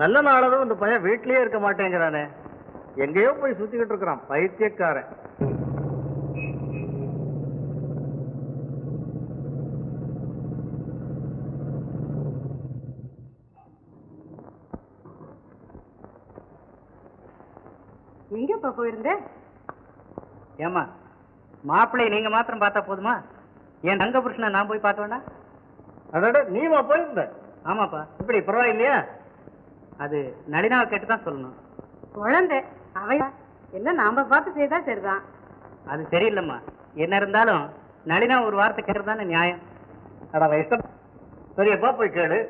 நல்ல நாளதும் இந்த பையன் வீட்லயே இருக்க மாட்டேங்கிறானே, எங்கேயோ போய் சுத்திக்கிட்டு இருக்கிறான் பைத்தியக்காரன். எங்கப்பா போயிருந்த? ஏமா மாப்பிள்ளைய நீங்க மாத்திரம் பார்த்தா போதுமா? என் தங்க புருஷனை நான் போய் பார்க்க வேண்டாம்? அதோட நீமா போயிருந்த? ஆமாப்பா. இப்படி பரவாயில்லையா? அது நளினாவை கேட்டுதான் சொல்லணும். குழந்தை அவையா என்ன நாம பார்த்து செய்தா சரிதான். அது சரியில்லைம்மா. என்ன இருந்தாலும் நளினா ஒரு வார்த்தை கேட்கறதானே நியாயம். அட வயசு சரியப்பா, போய் கேளு.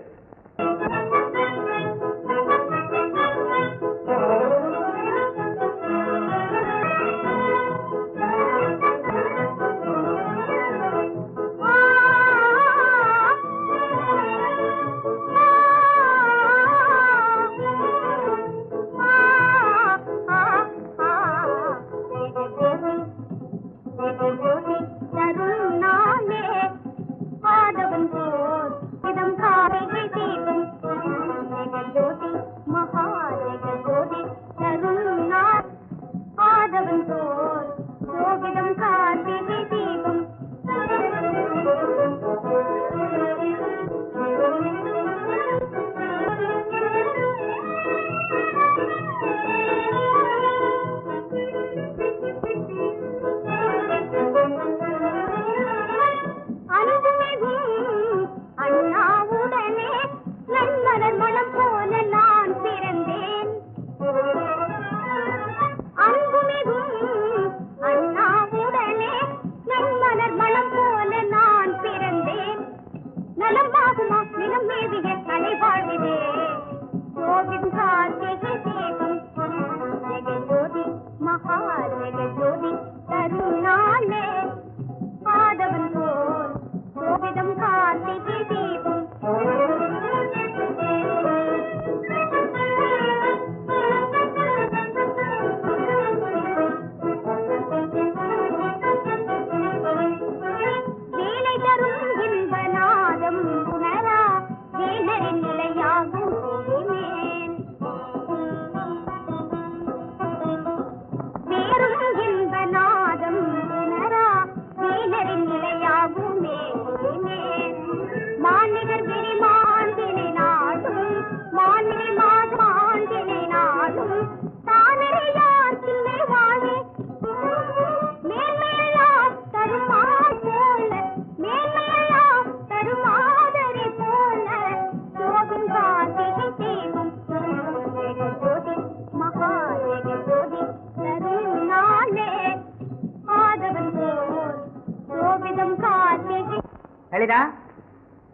லலிதா,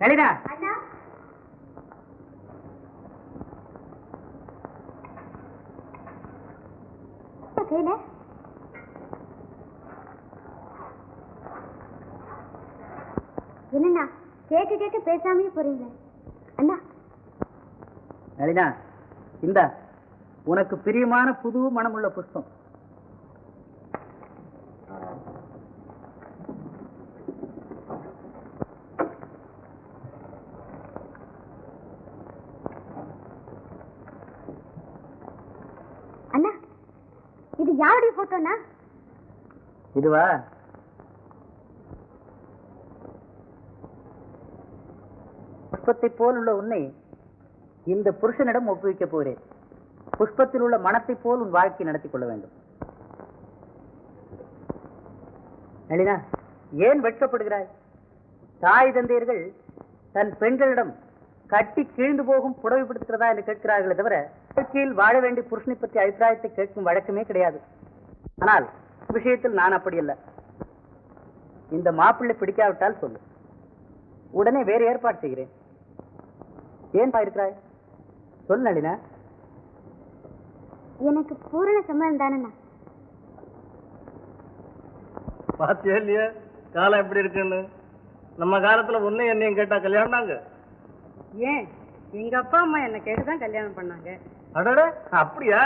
லலிதா, என்னண்ணா கேட்க கேட்க பேசாமே போறீங்க அண்ணா? லலிதா, இந்த உனக்கு பிரியமான புது மனமுள்ள புஷ்பம். அண்ணா, இது யாருடைய போட்டோண்ணா? இதுவா? புஷ்பத்தை போல் உள்ள உன்னை இந்த புருஷனிடம் ஒப்புவிக்க போகிறேன். புஷ்பத்தில் உள்ள மனத்தை போல் உன் வாழ்க்கை நடத்தி கொள்ள வேண்டும். நளினா, ஏன் வெட்கப்படுகிறாய்? தாய் தந்தையர்கள் தன் பெண்களிடம் கட்டி கீழ்ந்து போகும் புடவைப்படுத்துகிறதா என்று கேட்கிறார்களே தவிர வாழ்க்கையில் வாழ வேண்டிய புருஷனை பற்றி அபிப்பிராயத்தை கேட்கும் வழக்கமே கிடையாது. ஆனால் விஷயத்தில் நான் அப்படி அல்ல. இந்த மாப்பிள்ளை பிடிக்காவிட்டால் சொல்லு, உடனே வேறு ஏற்பாடு செய்கிறேன். ஏன் இருக்கிறாய்? சொல் நளினா. எனக்கு பூரண சம்மதம் தானண்ணா. பாத்தியா இல்லையா காலம் எப்படி இருக்குன்னு? நம்ம காலத்துல ஒண்ணு என்னையும் கேட்டா கல்யாணம்னாங்க. ஏன் எங்க அப்பா அம்மா என்ன கேட்டுதான் கல்யாணம் பண்ணாங்க. அடட, அப்படியா?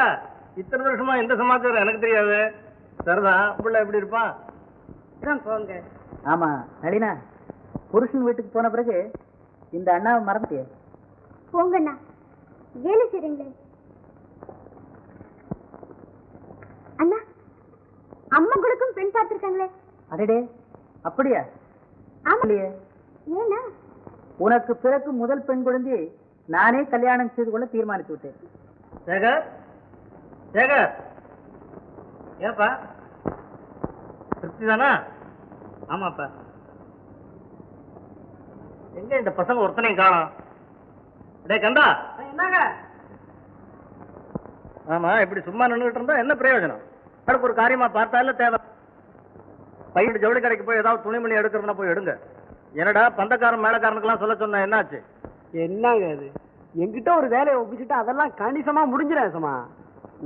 இத்தனை வருஷமா இந்த சமாச்சாரம் எனக்கு தெரியாது. சரிதான், பிள்ளை எப்படி இருப்பான்? போங்க. ஆமா நளினா, புருஷன் வீட்டுக்கு போன பிறகு இந்த அண்ணாவை மறந்துட்டியே? போங்கண்ணா, வேலை செய்றீங்களே அண்ணா, அம்மாங்களுக்கும் பெண் பார்த்திருக்காங்களே. அடடே, அப்படியா? ஆமாலையே. ஏன்னா உனக்கு பிறகு முதல் பெண் குழந்தையை நானே கல்யாணம் செய்து கொள்ள தீர்மானித்து விட்டேன். சேகர், சேகர், ஏப்பா திருப்தி தானா? ஆமாப்பா. எங்க இந்த பசங்க ஒருத்தனையும் காணோம்? டே கண்டா, என்னங்க? ஆமா, இப்படி சும்மா நின்றுட்டு இருந்தா என்ன பிரயோஜனம்? அதுக்கு ஒரு காரியமா பார்த்தா இல்ல தேவை. பையன் ஜவுளி கடைக்கு போய் ஏதாவது துணிமணி எடுக்கிறதுனா போய் எடுங்க. என்னடா பந்தக்காரன் மேலக்காரனுக்கெல்லாம் சொல்ல சொன்ன, என்னாச்சு? என்னங்க அது? என்கிட்ட ஒரு வேலையை ஒப்பிச்சுட்டு அதெல்லாம் கணிசமா முடிஞ்சிடாசமா.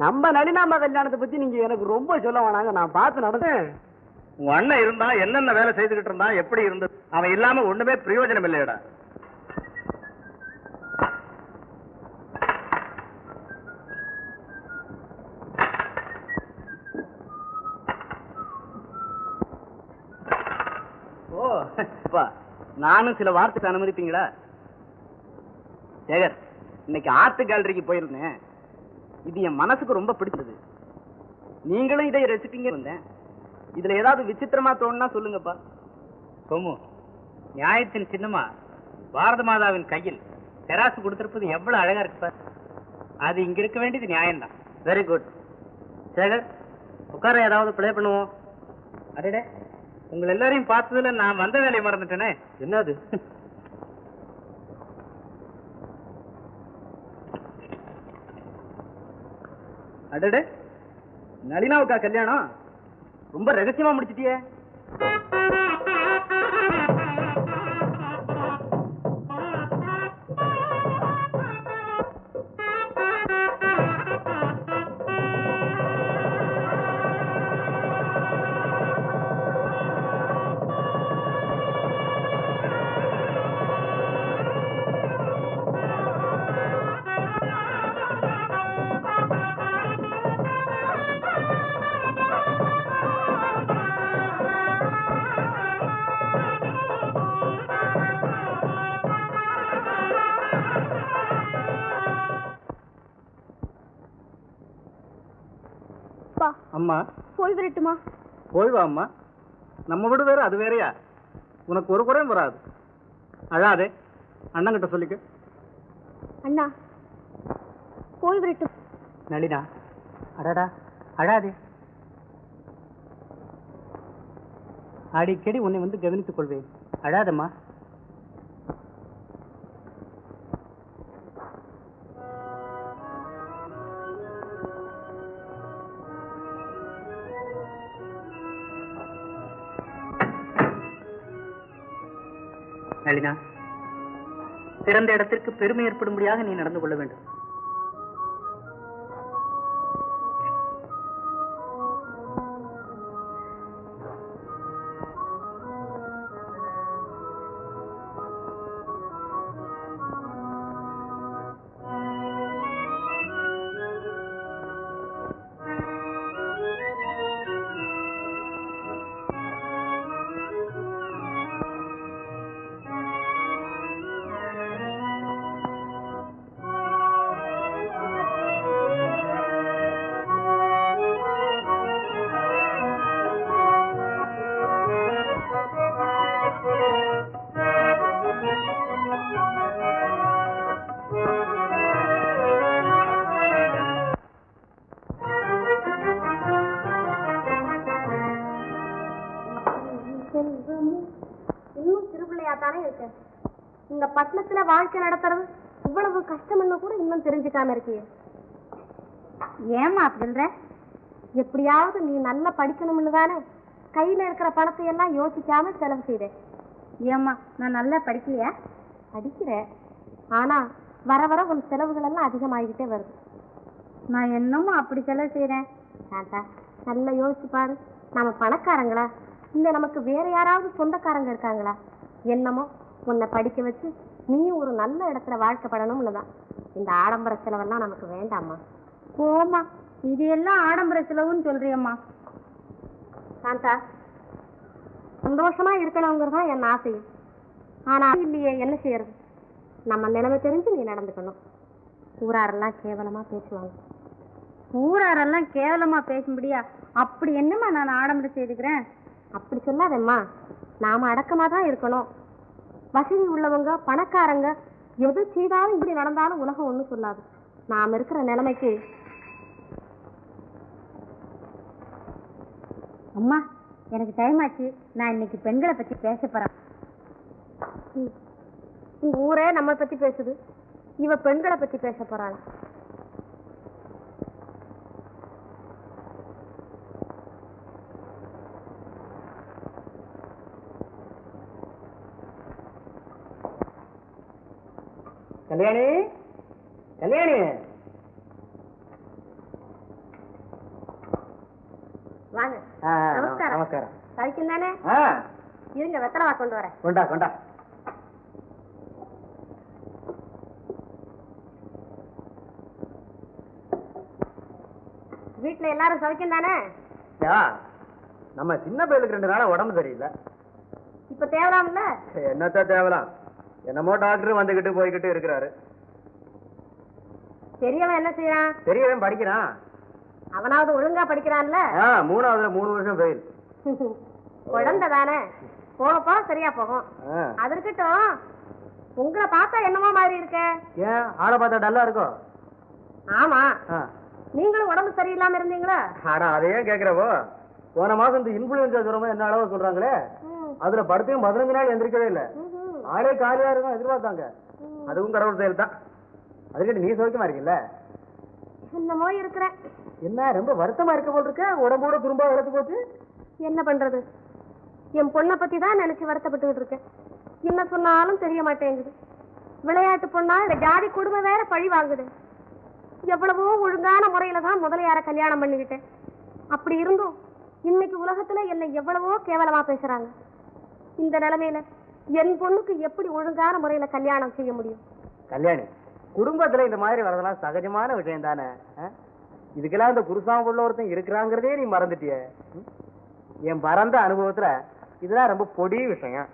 நம்ம நளினாம்பா கல்யாணத்தை பத்தி நீங்க எனக்கு ரொம்ப சொல்ல வேணாங்க, நான் பார்த்து நடந்தேன். உன் அண்ணன் இருந்தா என்னென்ன வேலை செய்துகிட்டு இருந்தான், எப்படி இருந்தது? அவன் இல்லாம ஒண்ணுமே பிரயோஜனம் இல்லையடா. ஓ, நானும் சில வார்த்தைக்கு அனுமதிப்பீங்களா? சேகர், இன்னைக்கு ஆர்ட் கேலரிக்கு போயிருந்தேன். இது என் மனசுக்கு ரொம்ப பிடிச்சது. நீங்களும் இதை ரசிப்பீங்க வந்தேன். இதுல ஏதாவது விசித்திரமா தோணுனா சொல்லுங்கப்பா. சோமு, நியாயத்தின் சின்னமா பாரத மாதாவின் கையில் தெராசு கொடுத்திருப்பது எவ்வளவு அழகா இருக்குப்பா. அது இங்க இருக்க வேண்டியது நியாயம்தான். Very good. சேகர், உட்கார, ஏதாவது பிளே பண்ணுவோம். அடடே, உங்களை எல்லாரையும் பார்த்ததுல நான் வந்த வேலையை மறந்துட்டேனே. என்னது? அடடே, நளினாவுக்கா கல்யாணம்? ரொம்ப ரகசியமா முடிச்சிட்டியே. அம்மா, போய் வரட்டுமா? போய் வா அம்மா. நம்ம வீடு வேற, அது வேறையா? உனக்கு ஒரு குறையும் வராது. அழாதே, அண்ணங்கிட்ட சொல்லிக்க. அண்ணா, போய் வரட்டும். நளினா, அடடா, அழாதே. அடிக்கடி உன்னை வந்து கவனித்துக் கொள்வேன். அழாதம்மா. நளினா, பிறந்த இடத்திற்கு பெருமை ஏற்படும்படியாக நீ நடந்து கொள்ள வேண்டும். இன்னும் சிறுபிள்ளையா தானே இருக்க. இந்த பட்டணத்துல வாழ்க்கை நடத்துறது இவ்வளவு கஷ்டம்னு கூட இன்னும் தெரிஞ்சுக்காம இருக்கியே. ஏமா அப்படி சொல்ற? எப்படியாவது நீ நல்லா படிக்கணும்னு தானே கையில இருக்கிற பணத்தை எல்லாம் யோசிக்காம செலவு செய்த. ஏமா, நான் நல்லா படிக்கலையா? படிக்கிறேன், ஆனா வர வர உன் செலவுகள் எல்லாம் அதிகமாகிக்கிட்டே வருது. நான் என்னமோ அப்படி செலவு செய்யறேன். நல்லா யோசிச்சு பாரு. நாம பணக்காரங்களா இல்ல நமக்கு வேற யாராவது சொந்தக்காரங்க இருக்காங்களா? என்னமோ உன்னை படிக்க வச்சு நீ ஒரு நல்ல இடத்துல வாழ்க்கைப்படணும்னு தான். இந்த ஆடம்பர செலவெல்லாம் நமக்கு வேண்டாமா? போமா, இது எல்லாம் ஆடம்பர செலவுன்னு சொல்றியம்மா. சாந்தா, சந்தோஷமா இருக்கணுங்கிறது தான் என் ஆசையும். ஆனா இல்லையே, என்ன செய்யறது? நம்ம நிலைமை தெரிஞ்சு நீ நடந்துக்கணும். ஊராரெல்லாம் கேவலமா பேசுவாங்க. ஊராரெல்லாம் கேவலமா பேசும்படியா அப்படி என்னம்மா நான் ஆடம்பரம் செய்துக்கிறேன்? அப்படி சொல்லாதேம்மா. நாம அடக்கமா தான் இருக்கணும். வசதி உள்ளவங்க பணக்காரங்க எது செய்தாலும் இப்படி நடந்தாலும் உலகம் ஒண்ணும் சொல்லாது. நாம இருக்கிற நிலைமைக்கு. அம்மா எனக்கு டைம் ஆச்சு. நான் இன்னைக்கு பெண்களை பத்தி பேச போறேன். இந்த ஊரே நம்ம பத்தி பேசுது, இவ பெண்களை பத்தி பேச போறாள். கல்யாணி, கல்யாணி, வாங்க. நமஸ்காரம். நமஸ்காரம். சவிக்கும் தானே? இருங்க, வெத்தலை கொண்டு வரேன். கொண்டா கொண்டா. வீட்டுல எல்லாரும் சவிக்கும் தானே? நம்ம சின்ன பையலுக்கு 2 நாளா உடம்பு சரியில்லை. இப்ப தேவலாம்ல? என்னத்த தேவலாம், என்னமோ டாக்டர் வந்துகிட்டு போய்கிட்டு இருக்கிறாரு. பெரியவன் என்ன செய்யறான்? பெரியவன் படிக்கிறான். அவனாவது ஒழுங்கா படிக்கிறான்ல? 3ஆவதுல 3 வருஷம் ஃபெயில். குழந்தை தானே, போகப்போ சரியா போகும். அது இருக்கட்டும், உங்களை பார்த்தா என்னமோ மாதிரி இருக்க. ஏன் ஆளை பார்த்தா டல்லா இருக்கும்? ஆமா, நீங்களும் உடம்பு சரியில்லாம இருந்தீங்களா? ஆனா அதையே கேக்குறவோ, போன மாசம் இந்த இன்ஃபுளுன்சா ஜுரமா என்ன அளவு சொல்றாங்களே, அதுல படுத்தையும் 15 நாள் எந்திரிக்கவே இல்லை. ஆளே காலியா இருக்கும் எதிர்பார்த்தாங்க. அதுவும் கடவுள் செயல் தான். அதுக்கிட்ட நீ சௌக்கியமா இருக்கீல்ல? என்னமோ இருக்கிறேன். என்ன ரொம்ப வருத்தமா இருக்க போல் இருக்க? உடம்போட துரும்பா வளர்த்து போச்சு. என்ன பண்றது, என் பொண்ணை பத்தி தான் நினைச்சு வருத்தப்பட்டுக்கிட்டு இருக்கேன். என்ன சொன்னாலும் தெரிய மாட்டேங்குது. விளையாட்டு பொண்ணா இந்த ஜாதி குடும்பம் வேற பழி வாங்குது. எவ்வளவோ ஒழுங்கான முறையில தான் முதலையார கல்யாணம் பண்ணிக்கிட்டேன். அப்படி இருந்தும் இன்னைக்கு உலகத்துல என்னை எவ்வளவோ கேவலமா பேசுறாங்க. இந்த நிலைமையில என் பொண்ணுக்கு எப்படி ஒழுங்கான முறையில கல்யாணம் செய்ய முடியும்? கல்யாணி, குடும்பத்துல இந்த மாதிரி வரதெல்லாம் சகஜமான விஷயம் தானே. இதுக்கெல்லாம் இந்த குருசாமி உள்ள ஒருத்தன் இருக்கிறாங்கிறதே நீ மறந்துட்டிய. என் பரந்த அனுபவத்துல இதெல்லாம் ரொம்ப பொடி விஷயம்.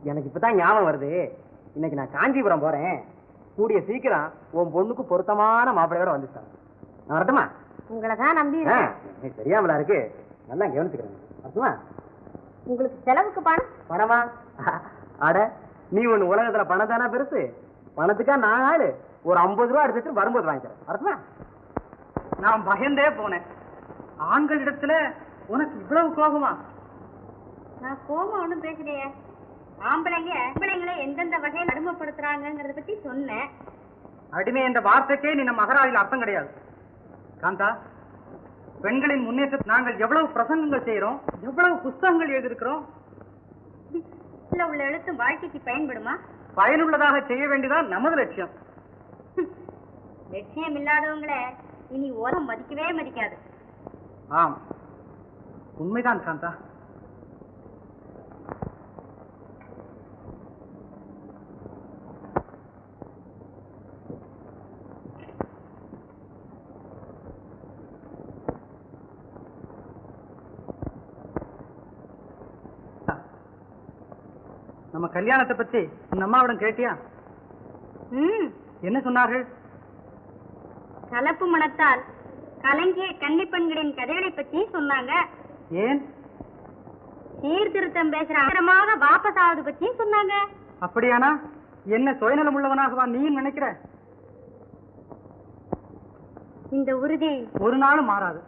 எனக்கு இப்பதான் ஞாபகம் வருது. இன்னைக்கு நான் காஞ்சிபுரம் போறேன். கூடிய சீக்கிரம் உன் பொண்ணுக்கு பொருத்தமான மாப்பிள்ளையோட வந்துட்டாங்க. நான் வரட்டுமா? உங்களை தான் நம்பி தெரியாமலா இருக்கு. நல்லா கவனிச்சுக்கிறேன். வரட்டுமா? உங்களுக்கு செலவுக்கு பணம்? பணமா? அட, நீ ஒண்ணு உலகத்துல பணம் தானே பெருசு. பணத்துக்கா நான் ஆளு. ஒரு 50 ரூபா எடுத்துட்டு வரும்போது வாங்கிக்கிறேன். வரட்டுமா? நான் பயந்தே போனேன். ஆண்களிடத்துல உனக்கு இவ்வளவு கோபமா? நான் கோபம் ஒண்ணும் பேசலையே. ஆம்பளைங்களை எந்தெந்த வகையில் அடிமைப்படுத்துறாங்கிறத பத்தி சொன்னேன். அடிமை என்ற வார்த்தைக்கே நீ நம்ம அகராதியில் அர்த்தம் கிடையாது. காந்தா, பெண்களின் முன்னேற்றத்தை நாங்கள் எவ்வளவு பிரசங்கங்கள் செய்யறோம், எவ்வளவு புஸ்தகங்கள் எழுதியிருக்கிறோம். உள்ள எழுத்து வாழ்க்கைக்கு பயன்படுமா? பயனுள்ளதாக செய்ய வேண்டியதான் நமது லட்சியம். லட்சியம் இல்லாதவங்களை இனி உலகம் மதிக்கவே மதிக்காது. ஆம், உண்மைதான் காந்தா. நம்ம கல்யாணத்தை பத்தி உன் அம்மாவிடம் கேட்டியா? என்ன சொன்னார்கள்? கலப்பு மனத்தால் கலங்கிய கன்னி பெண்களின் கதைகளை பத்தி சொன்னாங்க. ஏன்? சீர்திருத்தம் பேசுற அகரமாக வாபஸ் ஆவது பத்தி சொன்னாங்க. அப்படியானா என்ன சுயநலம் உள்ளவனாகவா நீ நினைக்கிற? இந்த உறுதி ஒரு நாளும் மாறாது.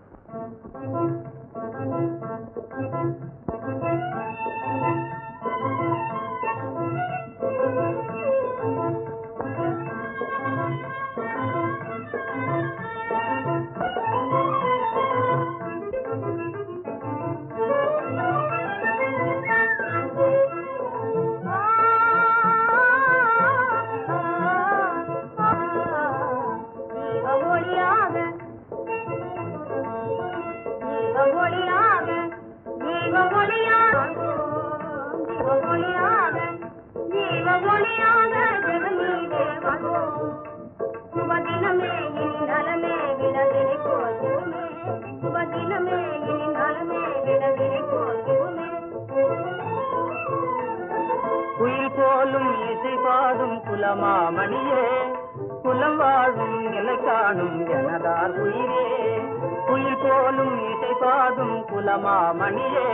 ஒளியாக குலமாமணியே குலம் வாழும் நிலை காணும் எனதார் உயிரே குயில் போலும் இசை பாடும் குலமாமணியே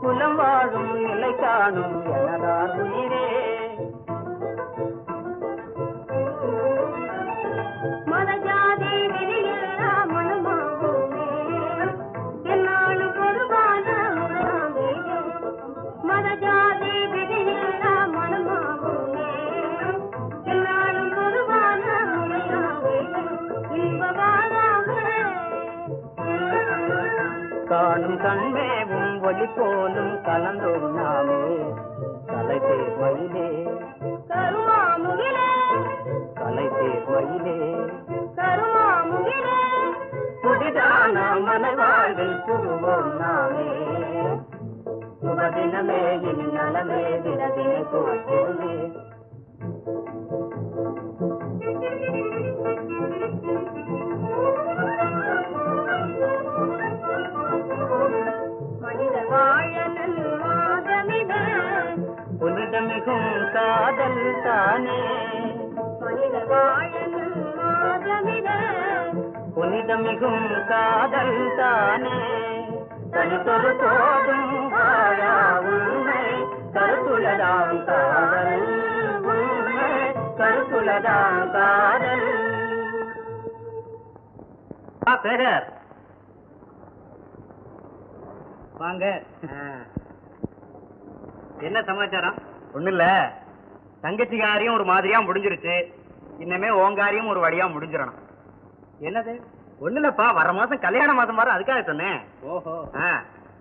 குலம் வாழும் நிலை காணும் எனதார் உயிரே மதஜாதி விதியில்லா மனமாகுமே என்னாலும் பொதுவான முறையாமே மதஜாதி விதியில்லா மனமாகுமே என்னாலும் பொதுவான முறையாமே இன்பவாராமே காணும் கண்மேவும் ஒளி போலும் கலந்தோம் நாமே கலை தேர்மயிலே கருமாமுகிலே கலை தேர்மயிலே கருமாமுகிலே புதிதான மனவாழ்வில் புகுவோம் நாமே சுபதினமே இனி நலமே தினதினை போற்றிடுமே மனித வாழனல் மாதமித புனிதமிகும் காதல் தானே மனித வாழனல் மாதமித புனிதமிகும் காதல் தானே தனித்தொரு போதும் வாழா உண்மை கருத்துளதாம் காதல் உண்மை கருத்துளதாம் காதல் சேகர் வாங்க என்ன சமாச்சாரம்? ஒண்ணு இல்ல, தங்கச்சி காரியம் ஒரு மாதிரியா முடிஞ்சிருச்சு. இன்னமே ஓங்காரியம் ஒரு வழியா முடிஞ்சிடணும். என்னது? ஒண்ணு இல்லப்பா, வர மாசம் கல்யாண மாசம் வர, அதுக்காக சொன்னேன். ஓஹோ.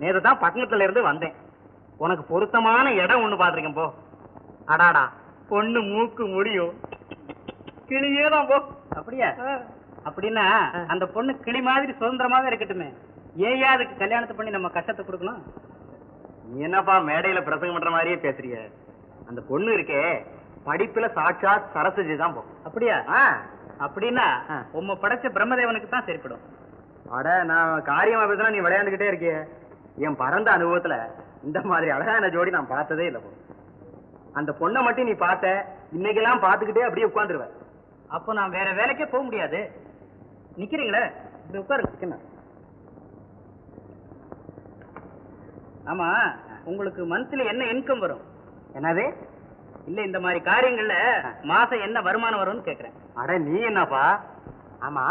நேத்து தான் பட்டணத்துல இருந்து வந்தேன். உனக்கு பொருத்தமான இடம் ஒண்ணு பாத்துருக்கேன். போ. அடாடா, பொண்ணு மூக்கு முடியும் கிளியே தான். போ. அப்படியா? அப்படின்னா அந்த பொண்ணு கிளி மாதிரி சுதந்திரமாவே இருக்கட்டுமே. ஏயா அதுக்கு கல்யாணத்தை பண்ணி நம்ம கஷ்டத்தை கொடுக்கணும்? நீ என்னப்பா மேடையில பிரசங்கம் பண்ற மாதிரியே பேசுறிய? அந்த பொண்ணு இருக்கே, படிப்புல சாட்சாத் சரஸ்வதி தான். போ. அப்படியா? அப்படின்னா உம்ம படைச்ச பிரம்மதேவனுக்கு தான் சரிப்படும். அட, நான் காரியமா பேசினா நீ விளையாண்டுகிட்டே இருக்கிய. என் பரந்த அனுபவத்துல இந்த மாதிரி அழகான ஜோடி நான் பார்த்ததே இல்லை. அந்த பொண்ணை மட்டும் நீ பார்த்த, இன்னைக்கெல்லாம் பார்த்துக்கிட்டே அப்படியே உட்காந்துருவ. அப்போ நான் வேற வேலைக்கே போக முடியாது. நிக்கிறீங்களே, இப்படி உட்காருங்க. ஆமா, உங்களுக்கு மந்த்லி என்ன இன்கம் வரும்? என்னது? இல்ல, இந்த மாதிரி காரியங்கள்ல மாசம் என்ன வருமானம் வரும்னு கேக்குறேன். அட நீ என்னப்பா? ஆமா,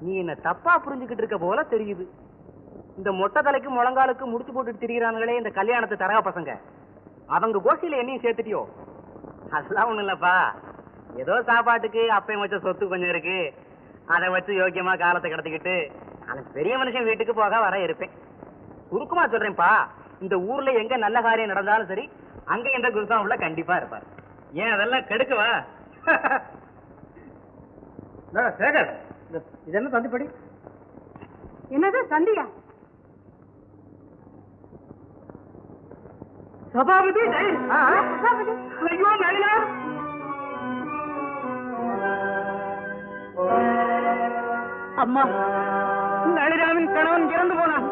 நீ என்ன தப்பா புரிஞ்சுக்கிட்டு இருக்க போல தெரியுது. இந்த மொட்டை தலைக்கு முழங்காலுக்கு முடிச்சு போட்டுட்டு திரிகிறானுங்களே இந்த கல்யாணத்தை தரகா பசங்க, அவங்க கோஷ்டியில என்னையும் சேர்த்துட்டியோ? அதெல்லாம் ஒண்ணும் இல்லப்பா, ஏதோ சாப்பாட்டுக்கு அப்பையும் வச்ச சொத்து கொஞ்சம் இருக்கு, அதை வச்சு யோக்கியமா காலத்தை கடத்திக்கிட்டு அந்த பெரிய மனுஷன் வீட்டுக்கு போக வர இருப்பேன். சுருக்கமா சொல்றேன்ப்பா, இந்த ஊர்ல எங்க நல்ல காரியம் நடந்தாலும் சரி, அங்க எந்த குருசான் உள்ள கண்டிப்பா இருப்பார். ஏன் அதெல்லாம் கெடுக்கவா? சேகர், இது என்ன தந்திப்படி? என்னது சந்தியா? சபாபதி. ஐயோ நளினா, அம்மா, நளினாவின் கணவன் இறந்து போனான்.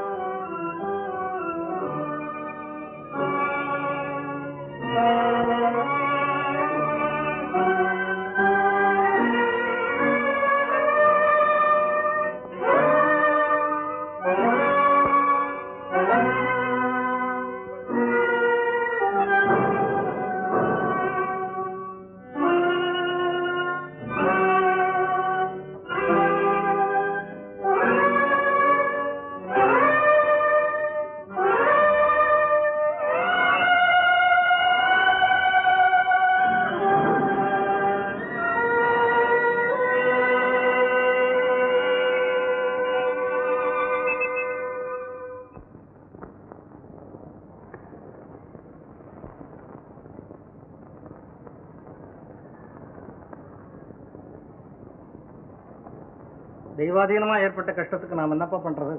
தெய்வாதீனமா ஏற்பட்ட கஷ்டத்துக்கு நாம் என்னப்பா பண்றது?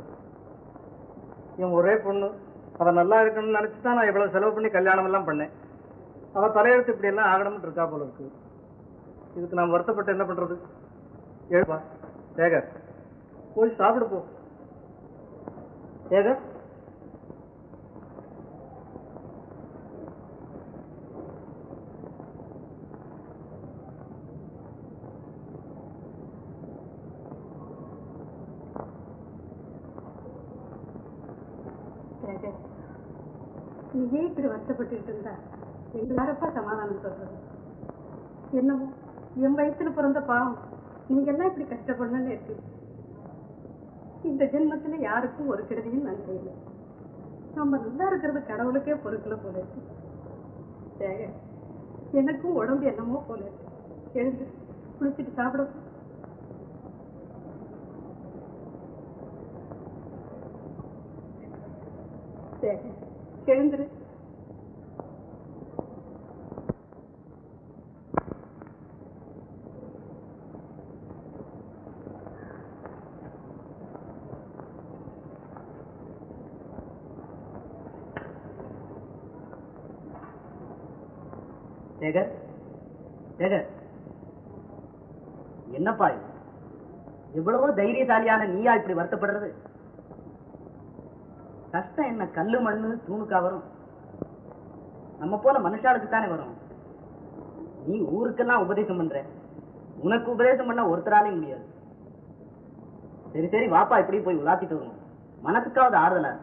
என் ஒரே பொண்ணு, அவ நல்லா இருக்கணும்னு நினைச்சுதான் நான் இவ்வளவு செலவு பண்ணி கல்யாணம் எல்லாம் பண்ணேன். அவ தலையெழுத்து இப்படி எல்லாம் ஆகணும்னு இருக்கா போல இருக்கு. இதுக்கு நாம் வருத்தப்பட்டு என்ன பண்றது? எழுப்பா சேகர், போய் சாப்பிடு போ. சேகர், நீயே இப்படி வருத்தப்பட்டுக்கிட்டு இருந்தா எங்களாரப்பா சமாதானம் சொல்றது? என்னமோ என் வயசுல பிறந்த பாவம் நீங்க எல்லாம் இப்படி கஷ்டப்படணும்னு இருக்கு. இந்த ஜென்மத்துல யாருக்கும் ஒரு கெடுதியும் நான் செய்யல. நம்ம நல்லா இருக்கிறது கடவுளுக்கே பொறுக்கல போல இருக்கு. சேகர், எனக்கும் உடம்பு என்னமோ போல இருக்கு. எழுந்து குளிச்சுட்டு சாப்பிட. சேகர், எழுந்துரு. சேகர், சேகர், என்னப்பா இது? எவ்வளவோ தைரியசாலியான நீயா இப்படி வருத்தப்படுறது? கஷ்டம் என்ன கல்லு மண்ணு தூணுக்கா வரும்? நம்ம போல மனுஷாளுக்கு தானே வரும். நீ ஊருக்கெல்லாம் உபதேசம் பண்ற, உனக்கு உபதேசம் பண்ண ஒருத்தராலையும் முடியாது. சரி சரி வாப்பா, இப்படி போய் உலாத்திட்டு வரும், மனசுக்காவது ஆறுதலா.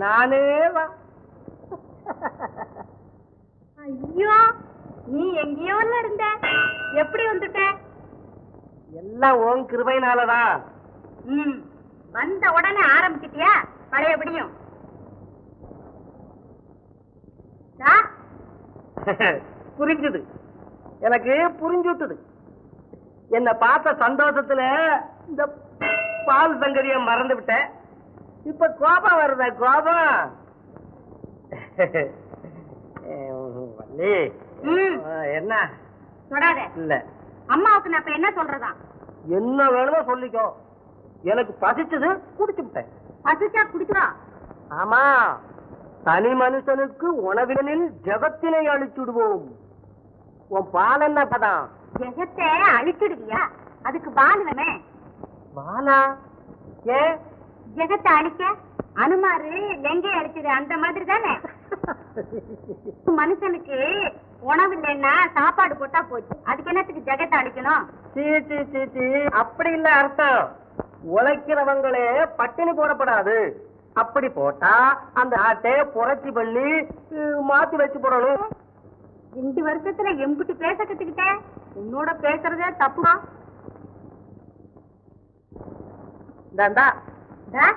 நானேவா? ஐயோ, நீ எங்கேயோ இருந்த, எப்படி வந்துட்ட? எல்லாம் உன் கிருபையினாலதான். வந்த உடனே ஆரம்பிச்சிட்டியா பழையபடியும்? புரிஞ்சுது, எனக்கு புரிஞ்சுட்டுது. என்ன பார்த்த சந்தோஷத்துல இந்த பால் சங்கதிய மறந்து விட்டேன். இப்ப கோபம் வருத? கோபம் என்ன சொல்லாத. இல்ல, அம்மாவுக்கு நான் இப்ப என்ன சொல்றதா? என்ன வேணுமோ சொல்லிக்கோ. எனக்கு பசிச்சது குடிச்சு விட்டேன். பசிச்சா குடிக்கிறா? ஆமா, தனி மனுஷனுக்கு உணவினில் ஜெகத்தினை அழிச்சுடுவோம். உன் பால் என்ன பதம்? ஜெகத்தை அழிச்சிடுவியா? அதுக்கு பால் வேணுமே. பாலா? ஏன் ஜெகத்தை அழிக்க? அனுமாரு லெங்கை அழிச்சது அந்த மாதிரி தானே. மனுஷனுக்கு உணவு இல்லைன்னா சாப்பாடு போட்டா போச்சு, அதுக்கு என்னத்துக்கு ஜெகத்தை அழிக்கணும்? அப்படி இல்ல அர்த்தம். உழைக்கிறவங்களே பட்டினி போடப்படாது. அப்படி போட்டா அந்த ஆட்டை புரட்சி பண்ணி மாத்தி வச்சு போடணும். 2 வருஷத்துல எம்பிட்டு பேச கத்துக்கிட்டேன். உன்னோட பேசுறதே தப்புமா?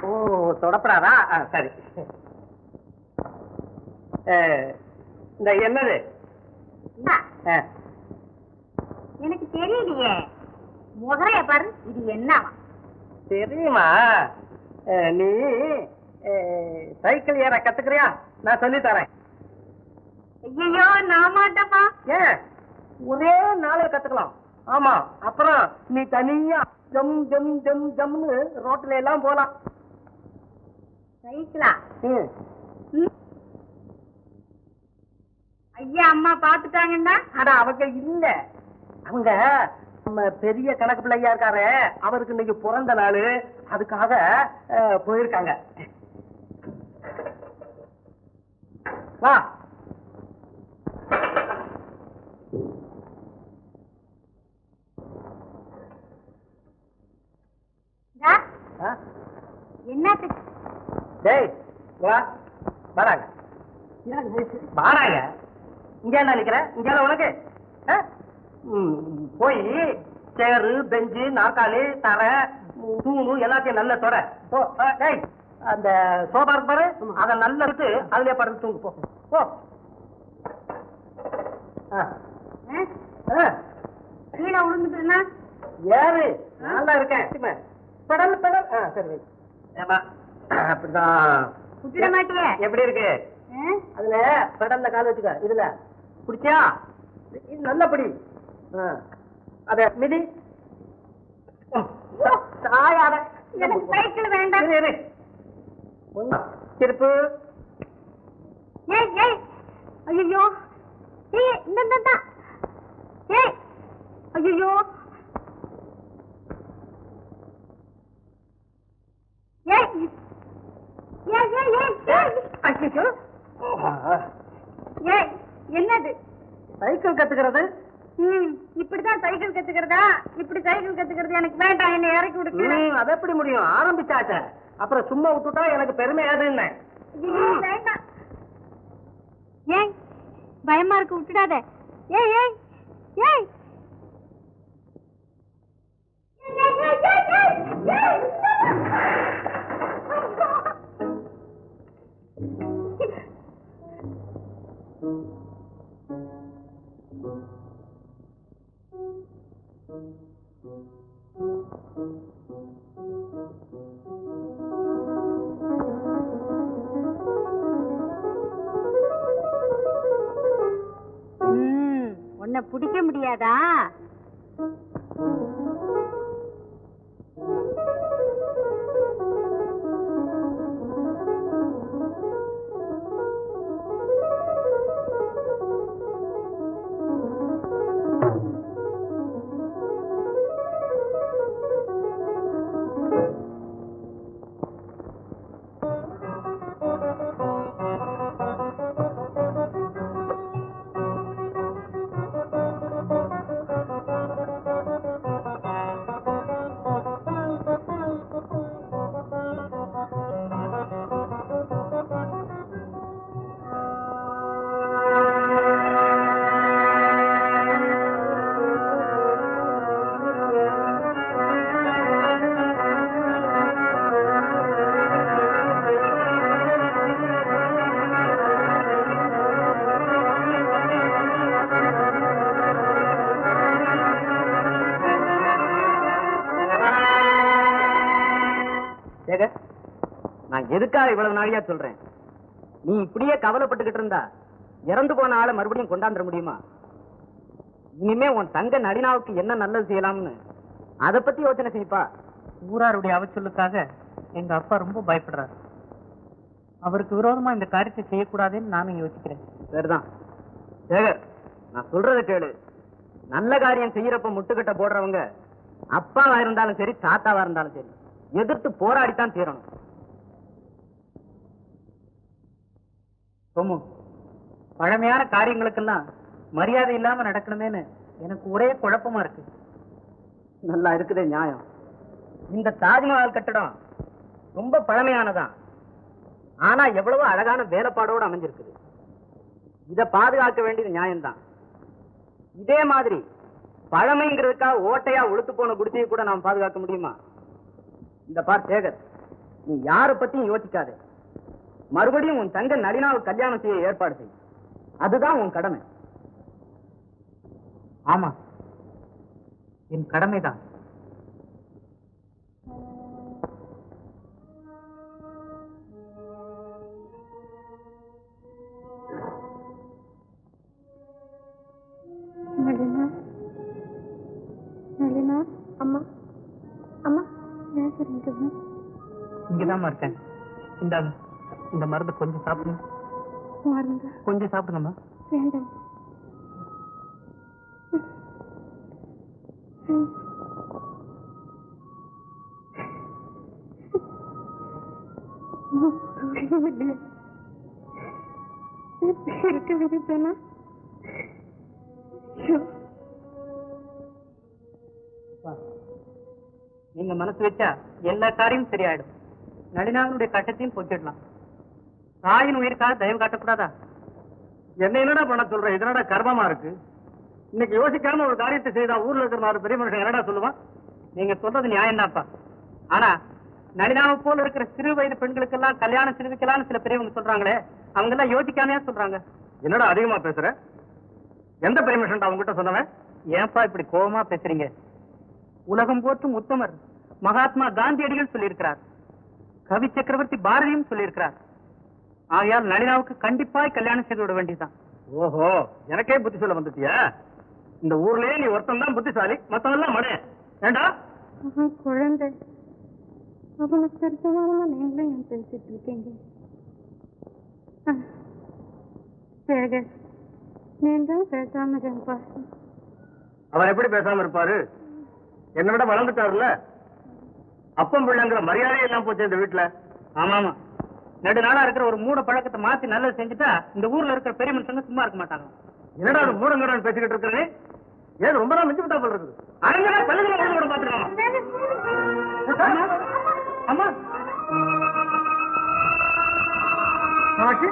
ஓ, தொடப்படாதா? சரி. இந்த என்னது? எனக்கு தெரியலையே. முகரைய பாரு, இது என்னவா தெரியுமா? நீ சைக்கிள் ஏற கத்துக்கிறியா? நான் சொல்லி தரேன். ஐயோ, நான் மாட்டப்பா. ஏன், ஒரே நாளே கத்துக்கலாம். ஆமா, அப்புறம் நீ தனியா ஜம் ஜம் ஜம் ஜம்னு ரோட்ல எல்லாம் போலாம். சைக்கிளா? ஐயா, அம்மா பாத்துட்டாங்கன்னா? அட, அவங்க இல்ல, அவங்க நம்ம பெரிய கணக்கு பிள்ளையா இருக்காரு, அவருக்கு இன்னைக்கு பிறந்த நாள், அதுக்காக போயிருக்காங்க. வா. என்னத்துக்கு? டேய், வா. வராங்க வாராங்க. இங்க என்ன நிக்கிற? இங்க உனக்கு போய் சேரு, பெஞ்சு, நாற்காலி, தரை, தூணு எல்லாத்தையும் நல்ல தொட. அந்த சோபா இருக்கு பாரு, அதை நல்லா விட்டு அதுலயே படுத்து தூங்கு. போ. கீழே விழுந்துட்டு ஏறுனா யாரு நல்லா இருக்கேன் பெடல் பெடல் சரி ஏமா அப்படிதான் விட்டுட மாட்டியே எப்படி இருக்கு அதுல பெடல்ல கால் வச்சுக்க இதுல பிடிச்சா இது நல்ல பிடி அத மிதி தாயார எனக்கு சைக்கிள் வேண்டாம். திருப்பு ஏய் ஏய் ஐயோ ஏய் இந்த ஏய் ஐயோ ஏய் ஏய் ஏய் ஏய் ஐயோ ஏய் என்னது சைக்கிள் கத்துக்கிறது இப்படிதான் சைக்கிள் கத்துக்கிறதா? இப்படி சைக்கிள் கத்துக்கிறது எனக்கு வேண்டாம், என்னை இறக்கி விடுங்க. அது எப்படி முடியும்? ஆரம்பிச்சாச்ச அப்புறம் சும்மா விட்டுட்டா எனக்கு பெருமை ஏதுன்னு. வேண்டாம். ஏய் பயமா இருக்கு, விட்டுடாத. ஏய் ஏய் ஏய் உன்னை பிடிக்க முடியாதா? நான் எதுக்காக இவ்வளவு நாளியா சொல்றேன்? நீ இப்படியே கவலைப்பட்டுக்கிட்டு இருந்தா இறந்து போன ஆளை மறுபடியும் கொண்டாந்துட முடியுமா? இனிமே உன் தங்க நளினாவுக்கு என்ன நல்லது செய்யலாம்னு அதை பத்தி யோசனை செய்ப்பா. ஊராருடைய அவச்சொல்லுக்காக எங்க அப்பா ரொம்ப பயப்படுறாரு. அவருக்கு விரோதமா இந்த காரியத்தை செய்யக்கூடாதுன்னு நானும் யோசிக்கிறேன். சரிதான் சேகர், நான் சொல்றதை கேளு. நல்ல காரியம் செய்யறப்ப முட்டுக்கட்ட போடுறவங்க அப்பாவா இருந்தாலும் சரி, தாத்தாவா இருந்தாலும் சரி, எதிர்த்து போராடித்தான் தீரணும். சோமு, பழமையான காரியங்களுக்கெல்லாம் மரியாதை இல்லாம நடக்கணுமேனு எனக்கு ஒரே குழப்பமா இருக்கு. நல்லா இருக்குதே நியாயம். இந்த தாஜ்மஹால் கட்டடம் ரொம்ப பழமையானதான், ஆனா எவ்வளவு அழகான வேலைப்பாடோடு அமைஞ்சிருக்குது. இதை பாதுகாக்க வேண்டியது நியாயம்தான். இதே மாதிரி பழமைங்கிறதுக்காக ஓட்டையா உளுத்து போன குடிசையை கூட நாம் பாதுகாக்க முடியுமா? இந்த பார் சேகர், நீ யாரை பத்தியும் யோசிக்காதே. மறுபடியும் உன் தங்க நளினாவுக்கு கல்யாணம் செய்ய ஏற்பாடு செய். அதுதான் உன் கடமை. ஆமா, என் கடமைதான். நளினா, நளினா, அம்மா, அம்மா, இங்கதான் இருக்கேன். இந்த மருந்து கொஞ்சம் சாப்பிடுங்க. மருந்து கொஞ்சம் சாப்பிடுங்கம்மா. வேண்டாம். இருக்க விருப்பனா நீங்க மனசு வச்சா எல்லா காரியமும் சரியாயிடும். நளினாவினுடைய கட்டத்தையும் போக்கிடலாம். தாயின் உயிருக்காக தயவு காட்டக்கூடாதா? என்ன என்னடா பண்ண சொல்ற? இதனடா கர்மமா இருக்கு. இன்னைக்கு யோசிக்காம ஒரு காரியத்தை செய்தா ஊர்ல இருக்கிற 4 பெரிய மனுஷன் என்னடா சொல்லுவான்? நீங்க சொல்றது நியாயம்தான்ப்பா. ஆனா நளினாவை போல இருக்கிற சிறு வயது பெண்களுக்கெல்லாம் கல்யாணம் சிறுவிக்கலாம்னு சில பெரியவங்க சொல்றாங்களே, அவங்க எல்லாம் யோசிக்காமையா சொல்றாங்க. என்னடா அதிகமா பேசுற? எந்த பெரிய மனுஷன் அவங்ககிட்ட சொன்னவன்? ஏன்பா இப்படி கோபமா பேசுறீங்க? உலகம் போற்றும் உத்தமர் மகாத்மா காந்தியடிகள் சொல்லியிருக்கிறார். கவி சக்கரவர்த்தி பாரதியும் சொல்லியிருக்கிறார். ஆகையால் நளினாவுக்கு கண்டிப்பாய் கல்யாணம் செய்து விட வேண்டியதுதான். ஓஹோ, எனக்கே புத்தி சொல்ல வந்துட்டியா? இந்த ஊர்லயே நீ ஒருத்தன் தான் புத்திசாலி, மத்தவெல்லாம் மடே. ஏண்டா குழந்தை அவனை தெரிஞ்சவங்க நீங்களும் ஏன் பேசிட்டு இருக்கீங்க? சேகர், நீங்களும் பேசாம இருப்பா. அவர் எப்படி பேசாம இருப்பாரு? என்னை விட வளர்ந்துட்டாருல்ல. அப்பம் பிள்ளைங்கிற மரியாதையே எல்லாம் போச்சு இந்த வீட்டுல. ஆமாமா, நெடு நாளா இருக்கிற ஒரு மூட பழக்கத்தை மாத்தி நல்லது செஞ்சுட்டா இந்த ஊர்ல இருக்கிற பெரிய மனுஷங்க சும்மா இருக்க மாட்டாங்க. என்னடா அது மூடங்கடான்னு பேசிக்கிட்டு இருக்கிறே? ஏது ரொம்ப நாள் மிஞ்சு விட்டா போல இருக்குது. அரங்கடா பள்ளிகளை கூட பாத்துக்கலாம். அம்மா காமாட்சி,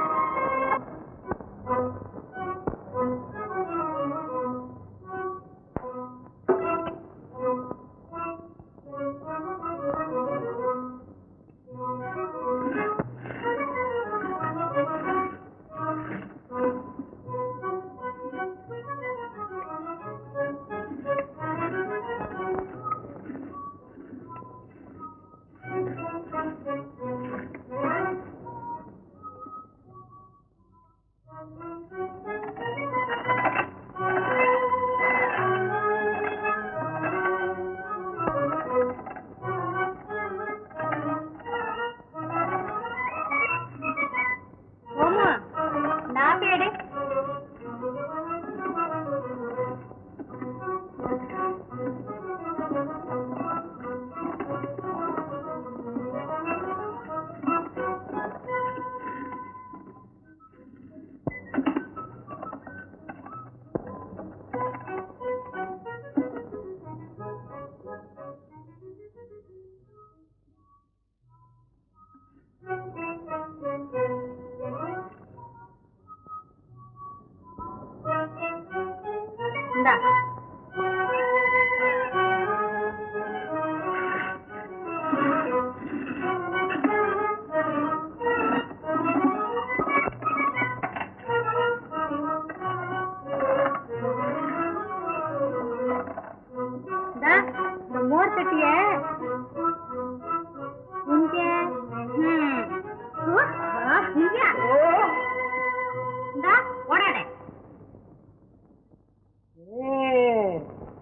மோர் கட்டிய ஓடாடே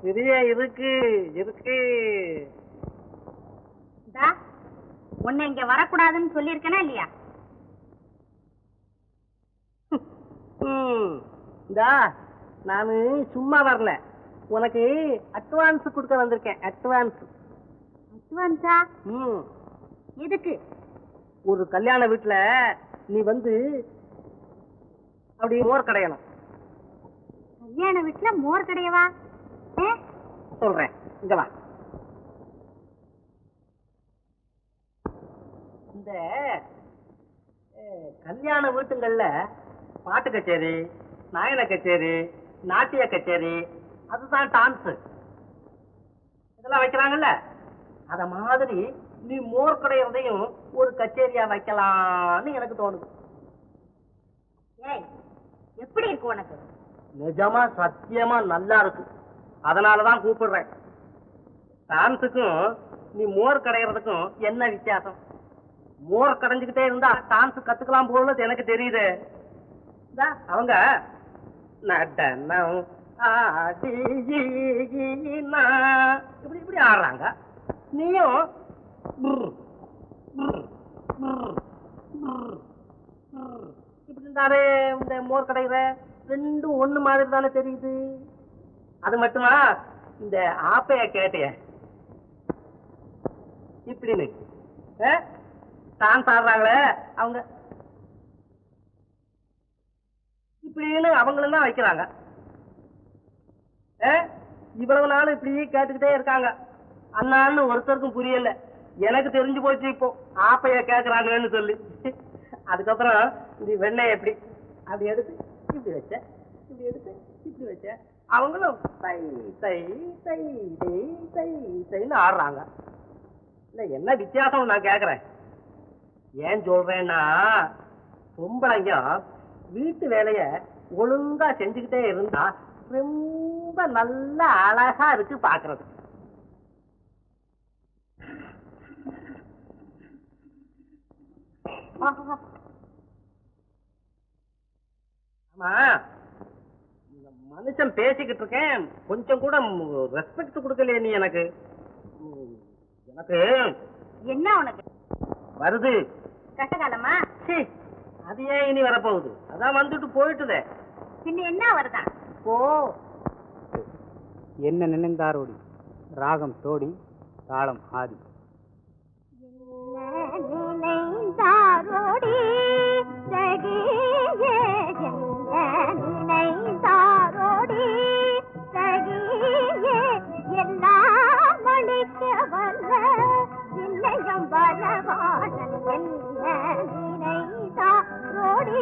பெரிய இருக்கு இருக்கு. உன்னை இங்க வரக்கூடாதுன்னு சொல்லியிருக்கனா இல்லையா? நானு சும்மா வரல, உனக்கு அட்வான்ஸ் கொடுக்க வந்திருக்கேன். அட்வான்ஸ். அட்வான்ஸா? எதுக்கு? ஒரு கல்யாண வீட்டுல நீ வந்து அப்படி மோர் கடையணும். கல்யாண வீட்டுல மோர் கடையவா? சொல்றேன், இங்க வா. இந்த கல்யாண வீட்டுங்கள்ல பாட்டு கச்சேரி, நாயன கச்சேரி, நாட்டிய கச்சேரி, அதுதான் டான்ஸ், இதெல்லாம் வைக்கிறாங்கல்ல. அத மாதிரி நீ மோர் கடையறதையும் ஒரு கச்சேரியா வைக்கலாம்னு எனக்கு தோணுது. எப்படி இருக்கு உனக்கு? நிஜமா சத்தியமா நல்லா இருக்கு. அதனாலதான் கூப்பிடுறேன். டான்ஸுக்கும் நீ மோர் கடையறதுக்கும் என்ன வித்தியாசம்? மோர் கடைஞ்சுக்கிட்டே இருந்தா டான்ஸ் கத்துக்கலாம் போல எனக்கு தெரியுது. அவங்க நடனம் இப்படி இப்படி ஆடுறாங்க, நீயும் இப்படி இருந்தாரு. இந்த மோர் கடையிற ரெண்டும் ஒண்ணு மாதிரி தானே தெரியுது. அது மட்டுமா, இந்த ஆப்பைய கேட்டைய இப்படின்னு டான்ஸ் ஆடுறாங்களே அவங்க இப்படின்னு அவங்களும் தான் வைக்கிறாங்க. இவ்வளவு நாள் இப்படி கேட்டுக்கிட்டே இருக்காங்க. அண்ணான்னு ஒருத்தருக்கும் புரியல. எனக்கு தெரிஞ்சு போச்சு இப்போ ஆப்பைய கேட்கறாங்கன்னு சொல்லி. அதுக்கப்புறம் இந்த வெண்ணெய் எப்படி அப்படி எடுத்து இப்படி வச்ச, இப்படி எடுத்து இப்படி வச்ச, அவங்களும் தை தை தை தை தை தைன்னு ஆடுறாங்க. இல்ல என்ன வித்தியாசம் நான் கேக்குறேன். ஏன் சொல்றேன்னா, பொம்பளைங்க வீட்டு வேலைய ஒழுங்கா செஞ்சுக்கிட்டே இருந்தா ரொம்ப நல்ல அழகா இருக்கு பாக்குறது. ஆமா, இந்த மனுஷன் பேசிக்கிட்டு இருக்கேன், கொஞ்சம் கூட ரெஸ்பெக்ட் கொடுக்கலையே நீ எனக்கு. எனக்கு என்ன உனக்கு வருது. கஷ்டகாலமா? சீ, அது ஏன் இனி வரப்போகுது? அதான் வந்துட்டு போயிட்டுதே. பின்ன என்ன வருதான்? ஓ, என்ன நினைந்தாரோடி, ராகம் தோடி, தாளம் ஆதி. நினைந்தாரோடி சகியே நினைந்தாரோடி சகியே எல்லாம் மணிக்க வல்ல இல்லையம் பலவாணன் என்ன நினைந்தாரோடி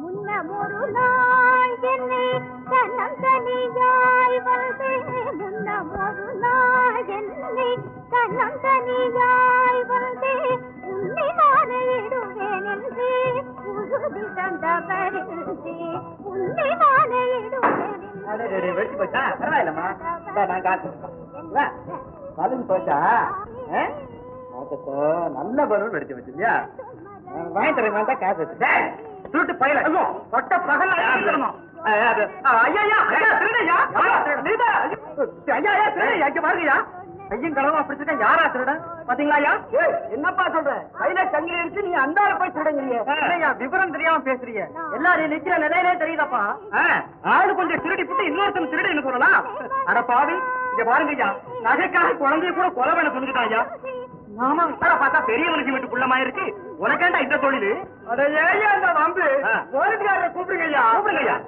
முன்னமொரு நாள் என்னை தன்னம் தனியாய் வந்து முன்னமொரு நாள் என்னை தன்னம் தனியாய் வந்து உன்னை மாலையிடுவேன் என்று உறுதி தந்தவரின்றி உன்னை மாலையிடுவேன் வெடிச்சு போச்சா? பரவாயில்லம்மா, நான் காசு பலன் போச்சா? நல்ல பலூன் வெடிச்சு வச்சு இல்லையா? வாங்கி தரேன் தான் காசு வச்சு சுட்டு பயில சொட்ட பகல் கையும் கடவுமா பிடிச்சிருக்க. யாரா திருடன் பாத்தீங்களா? என்னப்பா சொல்ற? கையில சங்கிலி எடுத்து நீ அந்த போய் திருடங்கிறியா? விவரம் தெரியாம பேசுறீங்க. எல்லாரும் நிக்கிற நிலையிலே தெரியுதாப்பா? ஆளு கொஞ்சம் திருடி போட்டு இன்னொருத்தன் திருடி என்ன சொல்லலாம்? அட பாவி, இங்க பாருங்க ஐயா, நகைக்காக குழந்தைய கூட கொலை பண்ண சொல்லிட்டான் ஐயா. ஆமா, பார்த்தா பெரிய மனுஷன் வீட்டு புள்ளமா இருக்கு. உனக்கேண்டா இந்த தொழில்? அட ஏயா இந்த வம்பு? போலீஸ்காரரை கூப்பிடுங்க ஐயா, கூப்பிடுங்க ஐயா.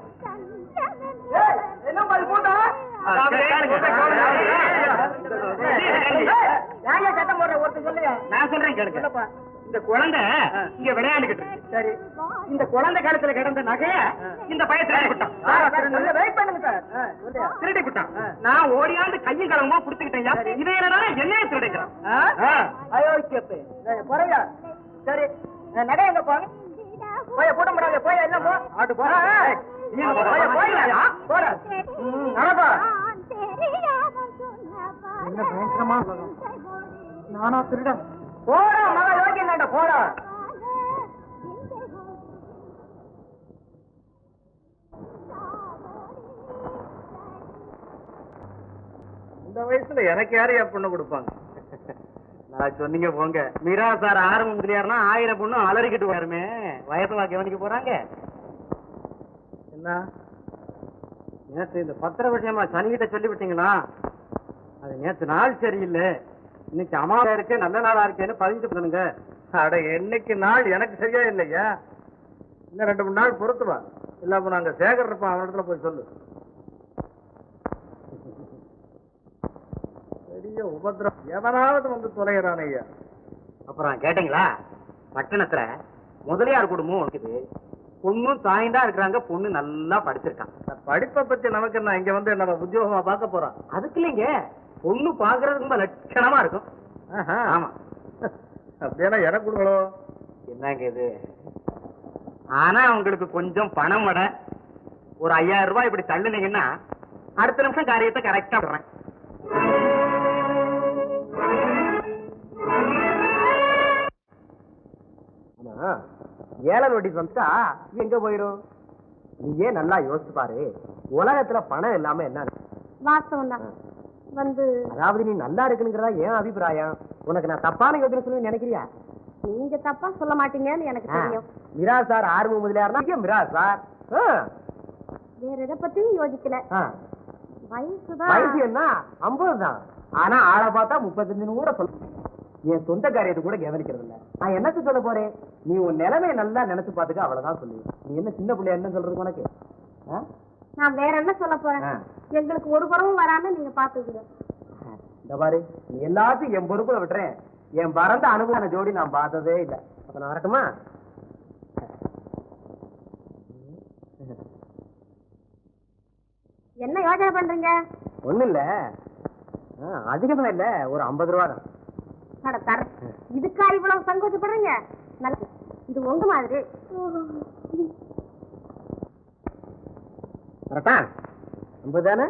என்ன மாதிரி போட்டா சட்டம் போடுற ஒருத்தர் சொல்லுங்க. நான் சொல்றேன் கேளுங்க. இந்த குழந்தை இங்க விளையாண்டுகிட்டு இருக்கு. சரி, இந்த குழந்தை காலத்துல கிடந்த நகைய இந்த பையன் திருடி விட்டான். திருடி விட்டான். நான் ஓடியாந்து கையும் கலவமா புடிச்சுக்கிட்டேன். இதை என்னைய திருடிக்கிறான். சரி, நகை எங்க போங்க? போய் போட முடியாது. போய் எல்லாம் போ. ஆட்டு போ. என்ன பயங்கரமா நானா திருடன்? போடா மகா, யோகியன்டா, போடா. இந்த வயசுல எனக்கு யாரையா பொண்ணு கொடுப்பாங்க? நான் சொன்னீங்க போங்க. மீரா சார் ஆரம்பம் முதலியாருன்னா 1000 பொண்ணு அலறிக்கிட்டு வருமே. வயசுவா கவனிக்க போறாங்க. என்ன நேற்று இந்த பத்திர விஷயமா சனிகிட்ட சொல்லிவிட்டீங்களா? அது நேற்று நாள் சரியில்லை, இன்னைக்கு அமாவா இருக்கு, நல்ல நாளா இருக்கேன்னு பதிஞ்சு பண்ணுங்க. அட, என்னைக்கு நாள் எனக்கு சரியா இல்லையா? இன்னும் 2-3 நாள் பொறுத்துவா. இல்லாம நாங்க சேகர் இருப்போம், அவனிடத்துல போய் சொல்லு. பெரிய உபதிரம், எவனாவது வந்து தொலைகிறான் ஐயா. அப்புறம் கேட்டீங்களா, பட்டணத்துல முதலியார் குடும்பம் இருக்குது. பொண்ணும் தாய்ந்தா இருக்கிறாங்க. பொண்ணு நல்லா படிச்சிருக்கான். படிப்பை பத்தி நமக்கு என்ன, இங்க வந்து நம்ம உத்தியோகமா பார்க்க போறோம். அதுக்கு இல்லைங்க, பொண்ணு பாக்குறது ரொம்ப லட்சணமா இருக்கும். ஆமா, அப்படின்னா எனக்கு கொடுக்கணும். என்னங்க இது? ஆனா உங்களுக்கு கொஞ்சம் பணம் விட ஒரு 5000 ரூபாய் இப்படி தள்ளுனீங்கன்னா அடுத்த நிமிஷம் காரியத்தை கரெக்டா விடுறேன். ஏழை நோட்டீஸ் வந்துட்டா எங்க போயிடும்? நீ ஏன் நல்லா யோசிச்சு பாரு. உலகத்துல பணம் இல்லாம என்ன? வாஸ்தவம் தான். வந்து அதாவது நீ நல்லா இருக்குங்கிறதா ஏன் அபிப்பிராயம்? உனக்கு நான் தப்பான யோசனை சொல்லி நினைக்கிறியா? நீங்க தப்பா சொல்ல மாட்டீங்கன்னு எனக்கு தெரியும். மிரா சார் ஆர்வம் முதலியாருன்னா மிரா சார் வேற எதை பத்தியும் யோசிக்கல. வயசுதான். வயசு என்ன 50 தான். ஆனா ஆளை பார்த்தா 35 கூட சொல்ல. என் சொந்த காரியத்தை கூட கவனிக்கிறது இல்ல. நான் என்னத்து சொல்ல போறேன்? நீ உன் நிலைமையை நல்லா நினைச்சு பாத்துக்க, அவ்வளவுதான் சொல்லு. நீ என்ன சின்ன பிள்ளையா என்ன சொல்றது உனக்கு? நான் வேற என்ன சொல்ல போறேன்? எங்களுக்கு ஒரு குறவும் வராம நீங்க பாத்துக்கீங்க. இந்த பாரு, நீ எல்லாத்தையும் என் பொறுப்புல விட்டுறேன். என் பறந்த அனுபவ ஜோடி நான் பார்த்ததே இல்ல. அப்ப நான் வரட்டுமா? என்ன யோசனை பண்றீங்க? ஒண்ணு இல்ல, அதிகமா இல்ல, ஒரு 50 ரூபா தான். இதுக்கா இவ்வளவு சங்கோச்சப்படுறீங்க? இது உங்க மாதிரி. வரட்டா? 50 தானே?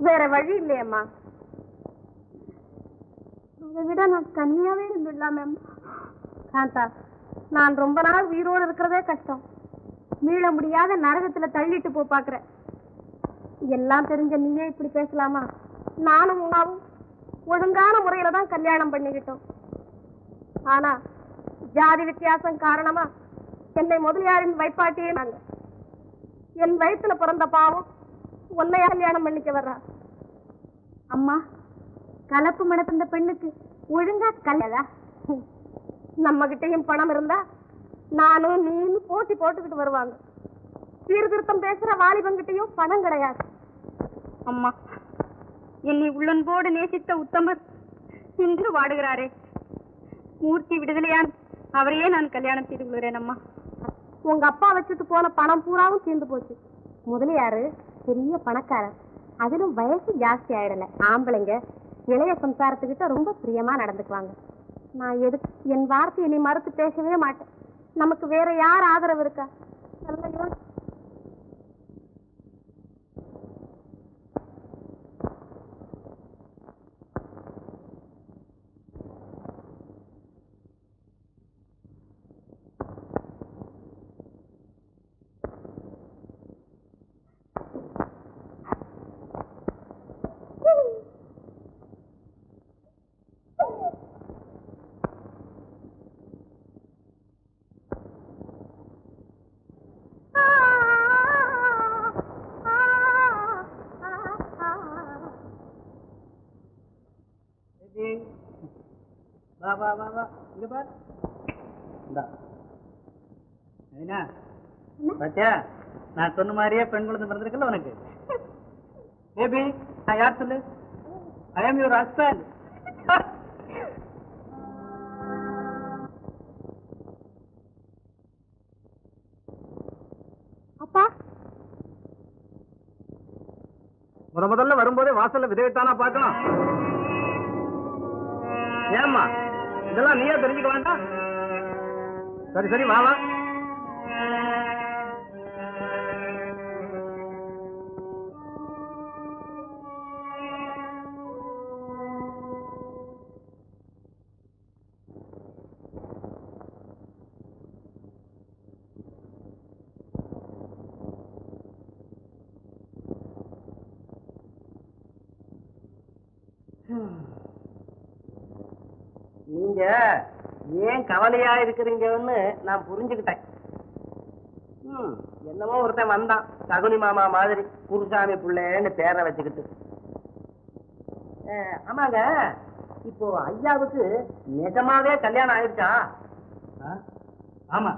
வேற வழி இல்லையம்மா. அதை விட நான் கன்னியாவே இருந்துடலாமே. காந்தா, நான் ரொம்ப நாள் உயிரோடு இருக்கிறதே கஷ்டம். மீள முடியாத நரகத்துல தள்ளிட்டு போ பாக்குறேன். எல்லாம் தெரிஞ்ச நீயே இப்படி பேசலாமா? நானும் உமாவும் ஒழுங்கான முறையில தான் கல்யாணம் பண்ணிக்கிட்டோம். ஆனா ஜாதி வித்தியாசம் காரணமா என்னை முதலியாரின் வைப்பாட்டியே நாங்க. என் வயிற்றுல பிறந்த பாவம் உன்னையா கல்யாணம் பண்ணிக்க வர்றா. அம்மா, கலப்பு மனத்திருந்த பெண்ணுக்கு ஒழுங்கா கல்யாதா? நம்ம கிட்டையும் பணம் இருந்தா நானும் நீனும் போட்டி போட்டுக்கிட்டு வருவாங்க. சீர்திருத்தம் பேசுற வாலிபங்கிட்டையும் பணம் கிடையாது. அம்மா, என்னை உள்ளன்போடு நேசித்த உத்தமர் இன்று வாடுகிறாரே. மூர்த்தி விடுதலையான் அவரையே நான் கல்யாணம் செய்து கொள்கிறேன். அம்மா, உங்க அப்பா வச்சுட்டு போன பணம் பூராவும் தீர்ந்து போச்சு. முதலியாரு பெரிய பணக்காரர், அதிலும் வயசு ஜாஸ்தி ஆயிடல. ஆம்பளைங்க இளைய சம்சாரத்துக்கிட்ட ரொம்ப பிரியமா நடந்துக்குவாங்க. நான் எதுக்கு என் வார்த்தையை நீ மறுத்து பேசவே மாட்டேன். நமக்கு வேற யார் ஆதரவு இருக்கா? நல்ல யோசி. வா வா வா வா, இங்க பாரு. இந்தா. பாத்தியா, நான் சொன்ன மாதிரியே பெண் குழந்தை பிறந்திருக்குல்ல உனக்கு. பேபி, நான் யார் சொல்லு? ஐ ஆம் யுவர் ஹஸ்பண்ட். அப்பா, முதல்ல வரும்போதே வாசல்ல விதைத்தானா பார்க்கணும். ஏம்மா, இதெல்லாம் நீயே தெரிஞ்சுக்க வேண்டாம்? சரி சரி, வா வா. நீங்க ஏன் கவலையா இருக்கிறீங்கன்னு நான் புரிஞ்சுக்கிட்டேன். என்னமோ ஒருத்தன் வந்தான், சகுனி மாமா மாதிரி, குருசாமி பிள்ளைன்னு பேரை வச்சுக்கிட்டு. ஆமாங்க, இப்போ ஐயாவுக்கு நிஜமாவே கல்யாணம் ஆயிடுச்சா? ஆமா,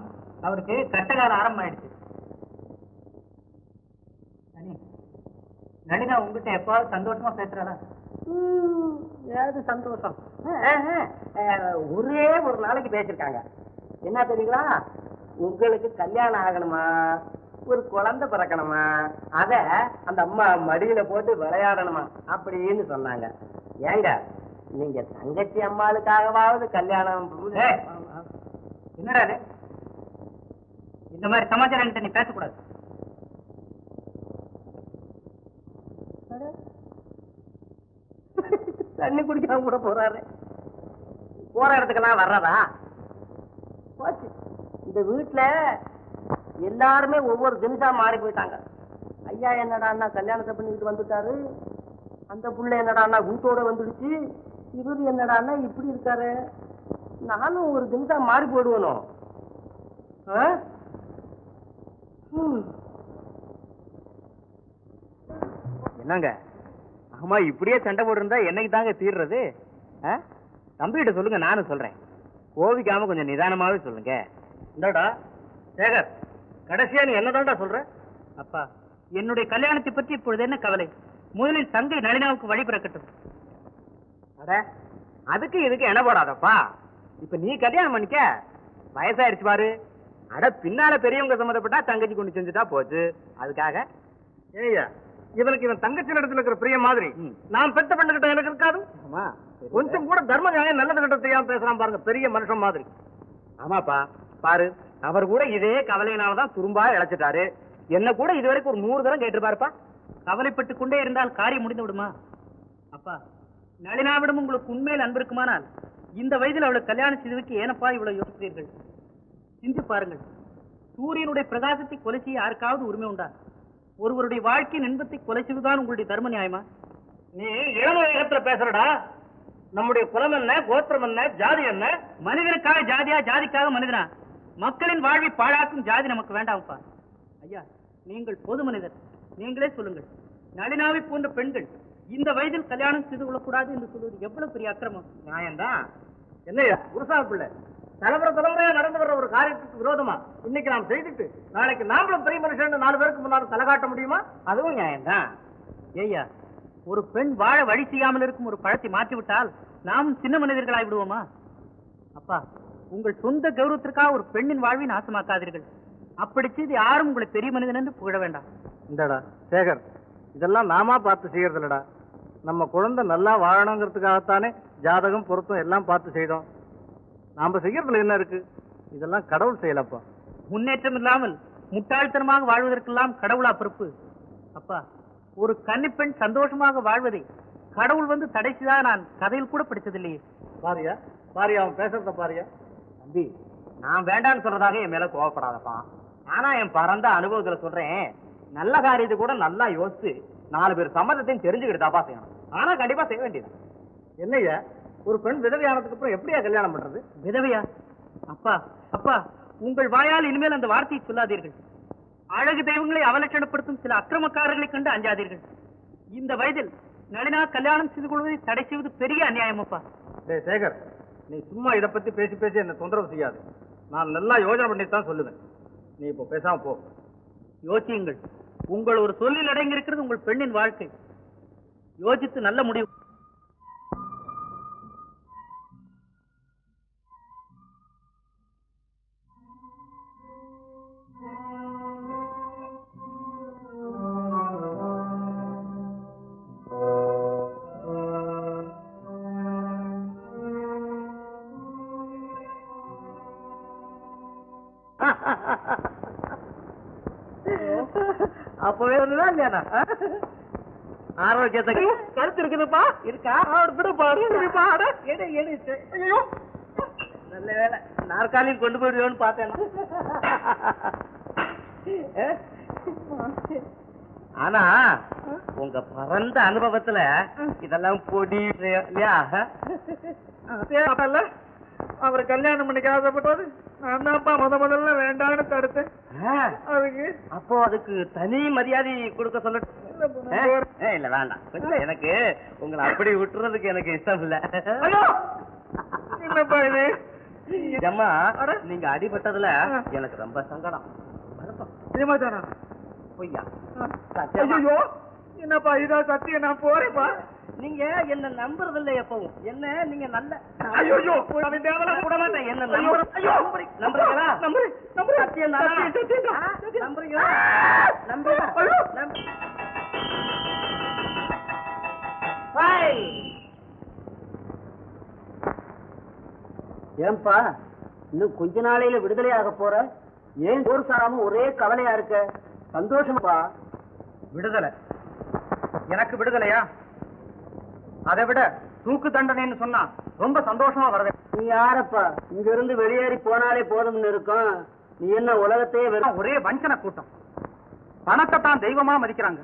அவருக்கு கட்டகால ஆரம்பம் ஆயிடுச்சு. நளினா உங்ககிட்ட எப்பாவது சந்தோஷமா பேசுறாளா? ஏதாவது சந்தோஷம் ஒரே ஒரு நாளைக்கு பேசிருக்காங்க. என்ன தெரியுங்களா? உங்களுக்கு கல்யாணம் ஆகணுமா, ஒரு குழந்தை பிறக்கணுமா, அத அந்த அம்மா மடியில போட்டு விளையாடணுமா அப்படின்னு சொன்னாங்க. ஏங்க, நீங்க தங்கச்சி அம்மாளுக்காகவாவது கல்யாணம். என்னடா இந்த மாதிரி சமாச்சாரம் நீ பேசக்கூடாது. தண்ணி குடிக்காம கூட போறாரு. போற இடத்துக்கெல்லாம் வர்றதா போச்சு. இந்த வீட்டுல எல்லாருமே ஒவ்வொரு தினசா மாறி போயிட்டாங்க. ஐயா என்னடா கல்யாணத்தை பண்ணிக்கிட்டு வந்துட்டாரு, அந்த புள்ள என்னடா வீட்டோட வந்துடுச்சு, இவரு என்னடா இப்படி இருக்காரு. நானும் ஒரு தினசா மாறி போயிடுவனும். என்னங்க அம்மா இப்படியே சண்டை போட்டுருந்தா என்னைக்கு தாங்க தீர்றது? தம்பிகிட்ட சொல்லுங்க, நானும் சொல்றேன். கோவிக்காம கொஞ்சம் நிதானமாவே சொல்லுங்க. இந்தாடா சேகர், கடைசியா நீ என்னதான்டா சொல்ற? அப்பா, என்னுடைய கல்யாணத்தை பற்றி இப்பொழுது என்ன கவலை? முதலில் தங்கை நளினாவுக்கு வழி பிறக்கட்டும். அட, அதுக்கு இதுக்கு என்ன போடாதப்பா. இப்ப நீ கல்யாணம் பண்ணிக்க, வயசாயிருச்சு பாரு. அட, பின்னால பெரியவங்க சம்மந்தப்பட்டா தங்கச்சி கொண்டு செஞ்சுட்டா போச்சு. அதுக்காக ஏய்யா, இவனுக்கு இவன் தங்கச்சி இடத்துல இருக்கிற பிரிய மாதிரி நான் பெத்த பெண்ணுகிட்ட எனக்கு இருக்காது. கொஞ்சம் கூட தர்ம நியாயம் நல்லது கிட்ட தெரியாம பேசுறான் பாருங்க, பெரிய மனுஷன் மாதிரி. ஆமாப்பா, பாரு, அவர் கூட இதே கவலையினாலதான் துரும்பா இழைச்சிட்டாரு. என்ன கூட இதுவரைக்கும் ஒரு 100 தரம் கேட்டிருப்பாருப்பா. கவலைப்பட்டு கொண்டே இருந்தால் காரியம் முடிந்து விடுமா? அப்பா, நளினாவிடம் உங்களுக்கு உண்மையில் அன்பு இருக்குமானால் இந்த வயதில் அவளுக்கு கல்யாணம் செய்ததுக்கு ஏனப்பா இவ்வளவு யோசிக்கிறீர்கள்? சிந்தி பாருங்கள். சூரியனுடைய பிரகாசத்தை கொலை செய்ய யாருக்காவது உரிமை உண்டா? ஒருவருடைய வாழ்க்கையின் இன்பத்தை கொலை செய்வதுதான் உங்களுடைய தர்ம நியாயமா? நீ இளநோயகத்துல பேசுறடா. நம்முடைய குலம் என்ன, கோத்திரம் என்ன, ஜாதி என்ன? மனிதனுக்காக ஜாதியா, ஜாதிக்காக மனிதனா? மக்களின் வாழ்வை பாழாக்கும் ஜாதி நமக்கு வேண்டாம்ப்பா. ஐயா, நீங்கள் பொது மனிதர், நீங்களே சொல்லுங்கள். நளினாவை போன்ற பெண்கள் இந்த வயதில் கல்யாணம் செய்து கொள்ளக்கூடாது என்று சொல்வது எவ்வளவு பெரிய அக்கிரமம். நியாயம்தான். என்னையா குருசாமி பிள்ளை, தலைமுறையா நடந்து வர்ற ஒரு காரியத்துக்கு விரோதமா இன்னைக்கு நாம் செய்துட்டு நாளைக்கு நாமளும் பெரிய மனுஷன் 4 பேருக்கு முன்னாலும் தலை காட்ட முடியுமா? அதுவும் நியாயம்தான். ஐயா, ஒரு பெண் வாழ வழி செய்யாமல் இருக்கும் ஒரு பழத்தை மாற்றிவிட்டால் நாம் சின்ன மனிதர்களாய் விடுவோமா? அப்பா, உங்கள் சொந்த கௌரவத்திற்காக ஒரு பெண்ணின் வாழ்வை நாசமாக்காதீர்கள். அப்படி செய்து யாரும் உங்களை பெரிய மனிதன் என்று புகழ வேண்டாம். இந்தடா சேகர், இதெல்லாம் நாமா பார்த்து செய்யறது இல்லடா. நம்ம குழந்தை நல்லா வாழணுங்கிறதுக்காகத்தானே ஜாதகம் பொருத்தம் எல்லாம் பார்த்து செய்தோம். நாம செய்யறதுல என்ன இருக்கு? இதெல்லாம் கடவுள் செய்யலப்பா. முன்னேற்றம் இல்லாமல் முட்டாள்தனமாக வாழ்வதற்கெல்லாம் கடவுளா பொறுப்பு? அப்பா, ஒரு கன்னிப்பெண் சந்தோஷமாக வாழ்வதை கடவுள் வந்து தடை செய்தா நான் கதையில் கூட படித்ததில்லையே. பாரியா பாரியா, அவன் பேசுறத பாரியா. தம்பி, நான் வேண்டான்னு சொல்றதாக என் மேல கோவப்படாதப்பா. ஆனா என் பரந்த அனுபவத்துல சொல்றேன், நல்ல காரியத்தை கூட நல்லா யோசிச்சு 4 பேர் சம்மதத்தையும் தெரிஞ்சுக்கிட்டுதாப்பா செய்யணும். ஆனா கண்டிப்பா செய்ய வேண்டியது. என்னையா, ஒரு பெண் விதவையானதுக்கு அப்புறம் எப்படியா கல்யாணம் பண்றது? விதவையா? அப்பா அப்பா, உங்கள் வாயால் இனிமேல் அந்த வார்த்தையை சொல்லாதீர்கள். அழகு தெய்வங்களை அவலட்சணப்படுத்தும் சில அக்கிரமக்காரர்களை கண்டு அஞ்சாதீர்கள். இந்த வயதில் நளினா கல்யாணம் செய்து கொள்வதை தடை செய்வது பெரிய அநியாயம் அப்பா. டேய் சேகர், நீ சும்மா இதை பத்தி பேசி பேசி என்ன தொந்தரவு செய்யாது. நான் நல்லா யோசனை பண்ணித்தான் சொல்லுவேன். நீ இப்போ பேசாம போ. யோசியுங்கள். உங்கள் ஒரு சொல்லில் அடங்கி இருக்கிறது உங்கள் பெண்ணின் வாழ்க்கை. யோசித்து நல்ல முடிவு. அப்பவே ஒண்ணுதான் இல்லையா? ஆரோக்கியத்தை கருத்து இருக்குதுப்பா. இருக்கா? நல்ல வேலை, நாற்காலியும் கொண்டு போயிடுவோன்னு பார்த்தேன். ஆனா உங்க பரந்த அனுபவத்துல இதெல்லாம் பொடி இல்லையா? அவர் கல்யாணம் பண்ணிக்க ஆசைப்பட்டது நான் தான்ப்பா முதல்ல வேண்டான்னு தடுத்தேன். அதுக்கு அப்போ அதுக்கு தனி மரியாதை கொடுக்க சொல்லட்டும். இல்ல வேண்டாம், கொஞ்சம் எனக்கு உங்களை அப்படி விட்டுறதுக்கு எனக்கு இஷ்டம் இல்ல. என்னப்பா இது? அம்மா, நீங்க அடிபட்டதுல எனக்கு ரொம்ப சங்கடம். பொய்யா? என்னப்பா இதா சத்தியம்? நான் போறேன்ப்பா. நீங்க என்ன நம்புறது இல்ல எப்பவும். என்ன நீங்க நல்ல கூட மாட்டேன். என்ன நம்புறீங்களா? சத்தியம் நம்புறீங்களா? ஏன்பா இன்னும் கொஞ்ச நாளையில விடுதலை ஆக போற? ஏன் சோறு சாராம ஒரே கவலையா இருக்க? சந்தோஷமாப்பா. விடுதலை? எனக்கு விடுதலையா? அதை விட தூக்கு தண்டனைன்னு சொன்னா ரொம்ப சந்தோஷமா வருது. நீ யாரப்பா? இங்க இருந்து வெளியேறி போனாலே போதும்னு இருக்கும். நீ என்ன உலகத்தையே ஒரே வஞ்சன கூட்டம். பணத்தை தான் தெய்வமா மதிக்கிறாங்க.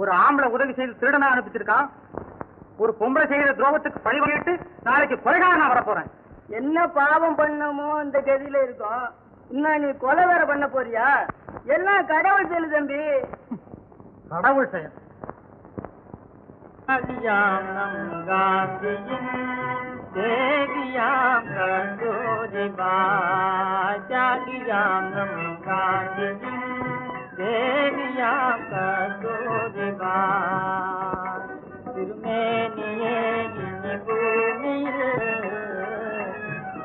ஒரு ஆம்பளை உதவி செய்து திருடனா அனுப்பிச்சிருக்கான். ஒரு பொம்பளை செய்கிற துரோகத்துக்கு பழிவாங்கிட்டு நாளைக்கு கொலைகாரனா வர போறேன். என்ன பாவம் பண்ணமோ இந்த கதியில இருக்கும். இன்னும் நீ கொலை வேற பண்ண போறியா? எல்லாம் கடவுள் செயல் தம்பி. கடவுள் செயல்?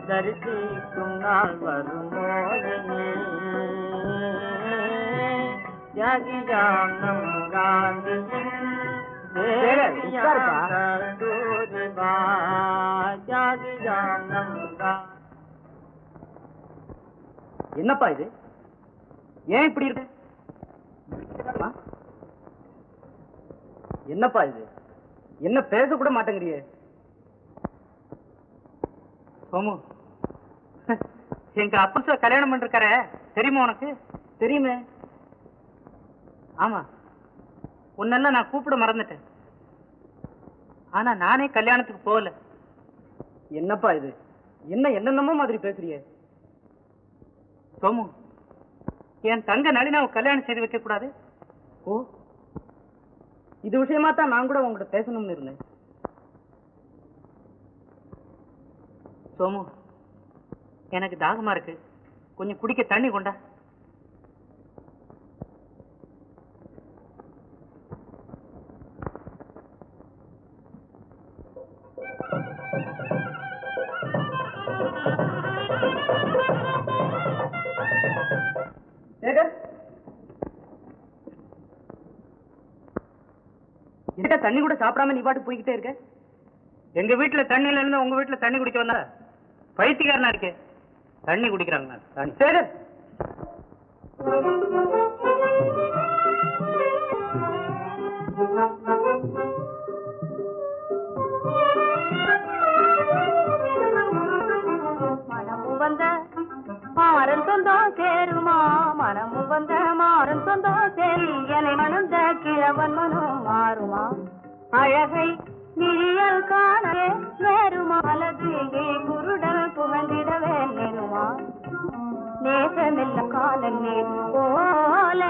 தரிசிக்கும் நாள் வருமோ தியாகியாம் நம் காந்தியின் என்னப்பா இது? ஏன் இப்படி இருக்கு? என்னப்பா இது? என்ன பேச கூட மாட்டேங்கிறியே? சோமு, எங்க அப்பா கல்யாணம் பண்ணிருக்காரு தெரியுமா உனக்கு? தெரியுமே. ஆமா, உன்னெல்லாம் நான் கூப்பிட மறந்துட்டேன். ஆனா நானே கல்யாணத்துக்கு போகல. என்னப்பா இது? என்னென்னமோ மாதிரி பேசுறியே? சோமு, என் தங்க நளினாவை கல்யாணம் செய்து வைக்க கூடாது? ஓ, இது விஷயமா தான் நான் கூட உங்ககிட்ட பேசணும்னு இருந்தேன். சோமு, எனக்கு தாகமா இருக்கு, கொஞ்சம் குடிக்க தண்ணி கொண்டா. என்னடா தண்ணி கூட சாப்பிடாம நீ பாட்டு போய்கிட்டே இருக்க? எங்க வீட்டுல தண்ணியில இருந்து உங்க வீட்டுல தண்ணி குடிக்க வந்தா பைத்தியக்காரனா இருக்கே. தண்ணி குடிக்கிறாங்க. சேகர், மனமு வந்த மாறன் சொந்தம் சேருமா, மனமு வந்த மாறன் சொந்தம் சேரு, என்னை மணந்த கிழவன் மனம் மாறுமா, அழகை விழியல் காண நேருமா, அல்லது குருடல் புகழ்ந்திடவே நேருமா, நேசமில்ல காலமே போல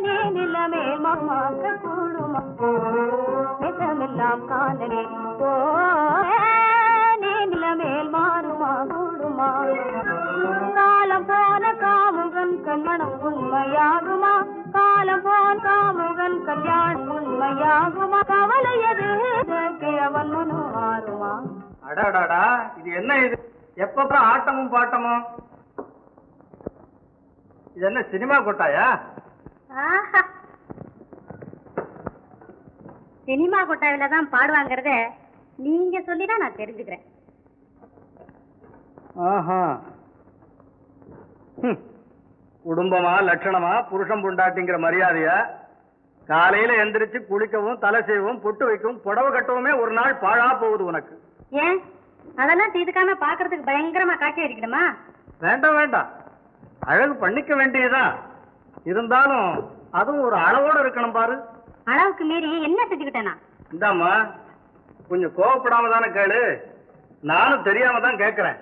நீ நிலமே மாக்க கூடுமா, நேசமில்லாம் காலமே போல நீ நிலமேல் மாறுமா கூடுமா, காலம் போன காமுகன் கல்யாணம் உண்மையாகுமா, காலம் போன காமுகன் கல்யாணம் உண்மையாகுமா, கவலையது கிழவன் மனம் மாறுமா. அடாடாடா, இது என்ன இது? எப்ப ஆட்டமும் பாட்டமும்? இது என்ன சினிமா கொட்டாயா? சினிமா கொட்டாயில தான் பாடுவாங்கிறத நீங்க சொல்லிதான் நான் தெரிஞ்சுக்கிறேன். ஆஹா, குடும்பமா லட்சணமா புருஷன் பொண்டாட்டிங்கிற மரியாதையா காலையில எந்திரிச்சு குளிக்கவும் தலை செய்யவும் பொட்டு வைக்கவும் புடவை கட்டவுமே ஒரு நாள் பாழா போகுது உனக்கு. ஏன் அதெல்லாம் தீதுக்காம பாக்குறதுக்கு பயங்கரமா காட்சி அடிக்கணுமா? வேண்டாம் வேண்டாம், அழகு பண்ணிக்க வேண்டியதுதான். இருந்தாலும் அதுவும் ஒரு அளவோட இருக்கணும் பாரு. அளவுக்கு மீறி என்ன செஞ்சுக்கிட்டேனா? இந்தாமா, கொஞ்சம் கோவப்படாம தானே கேளு. நானும் தெரியாம தான் கேக்குறேன்.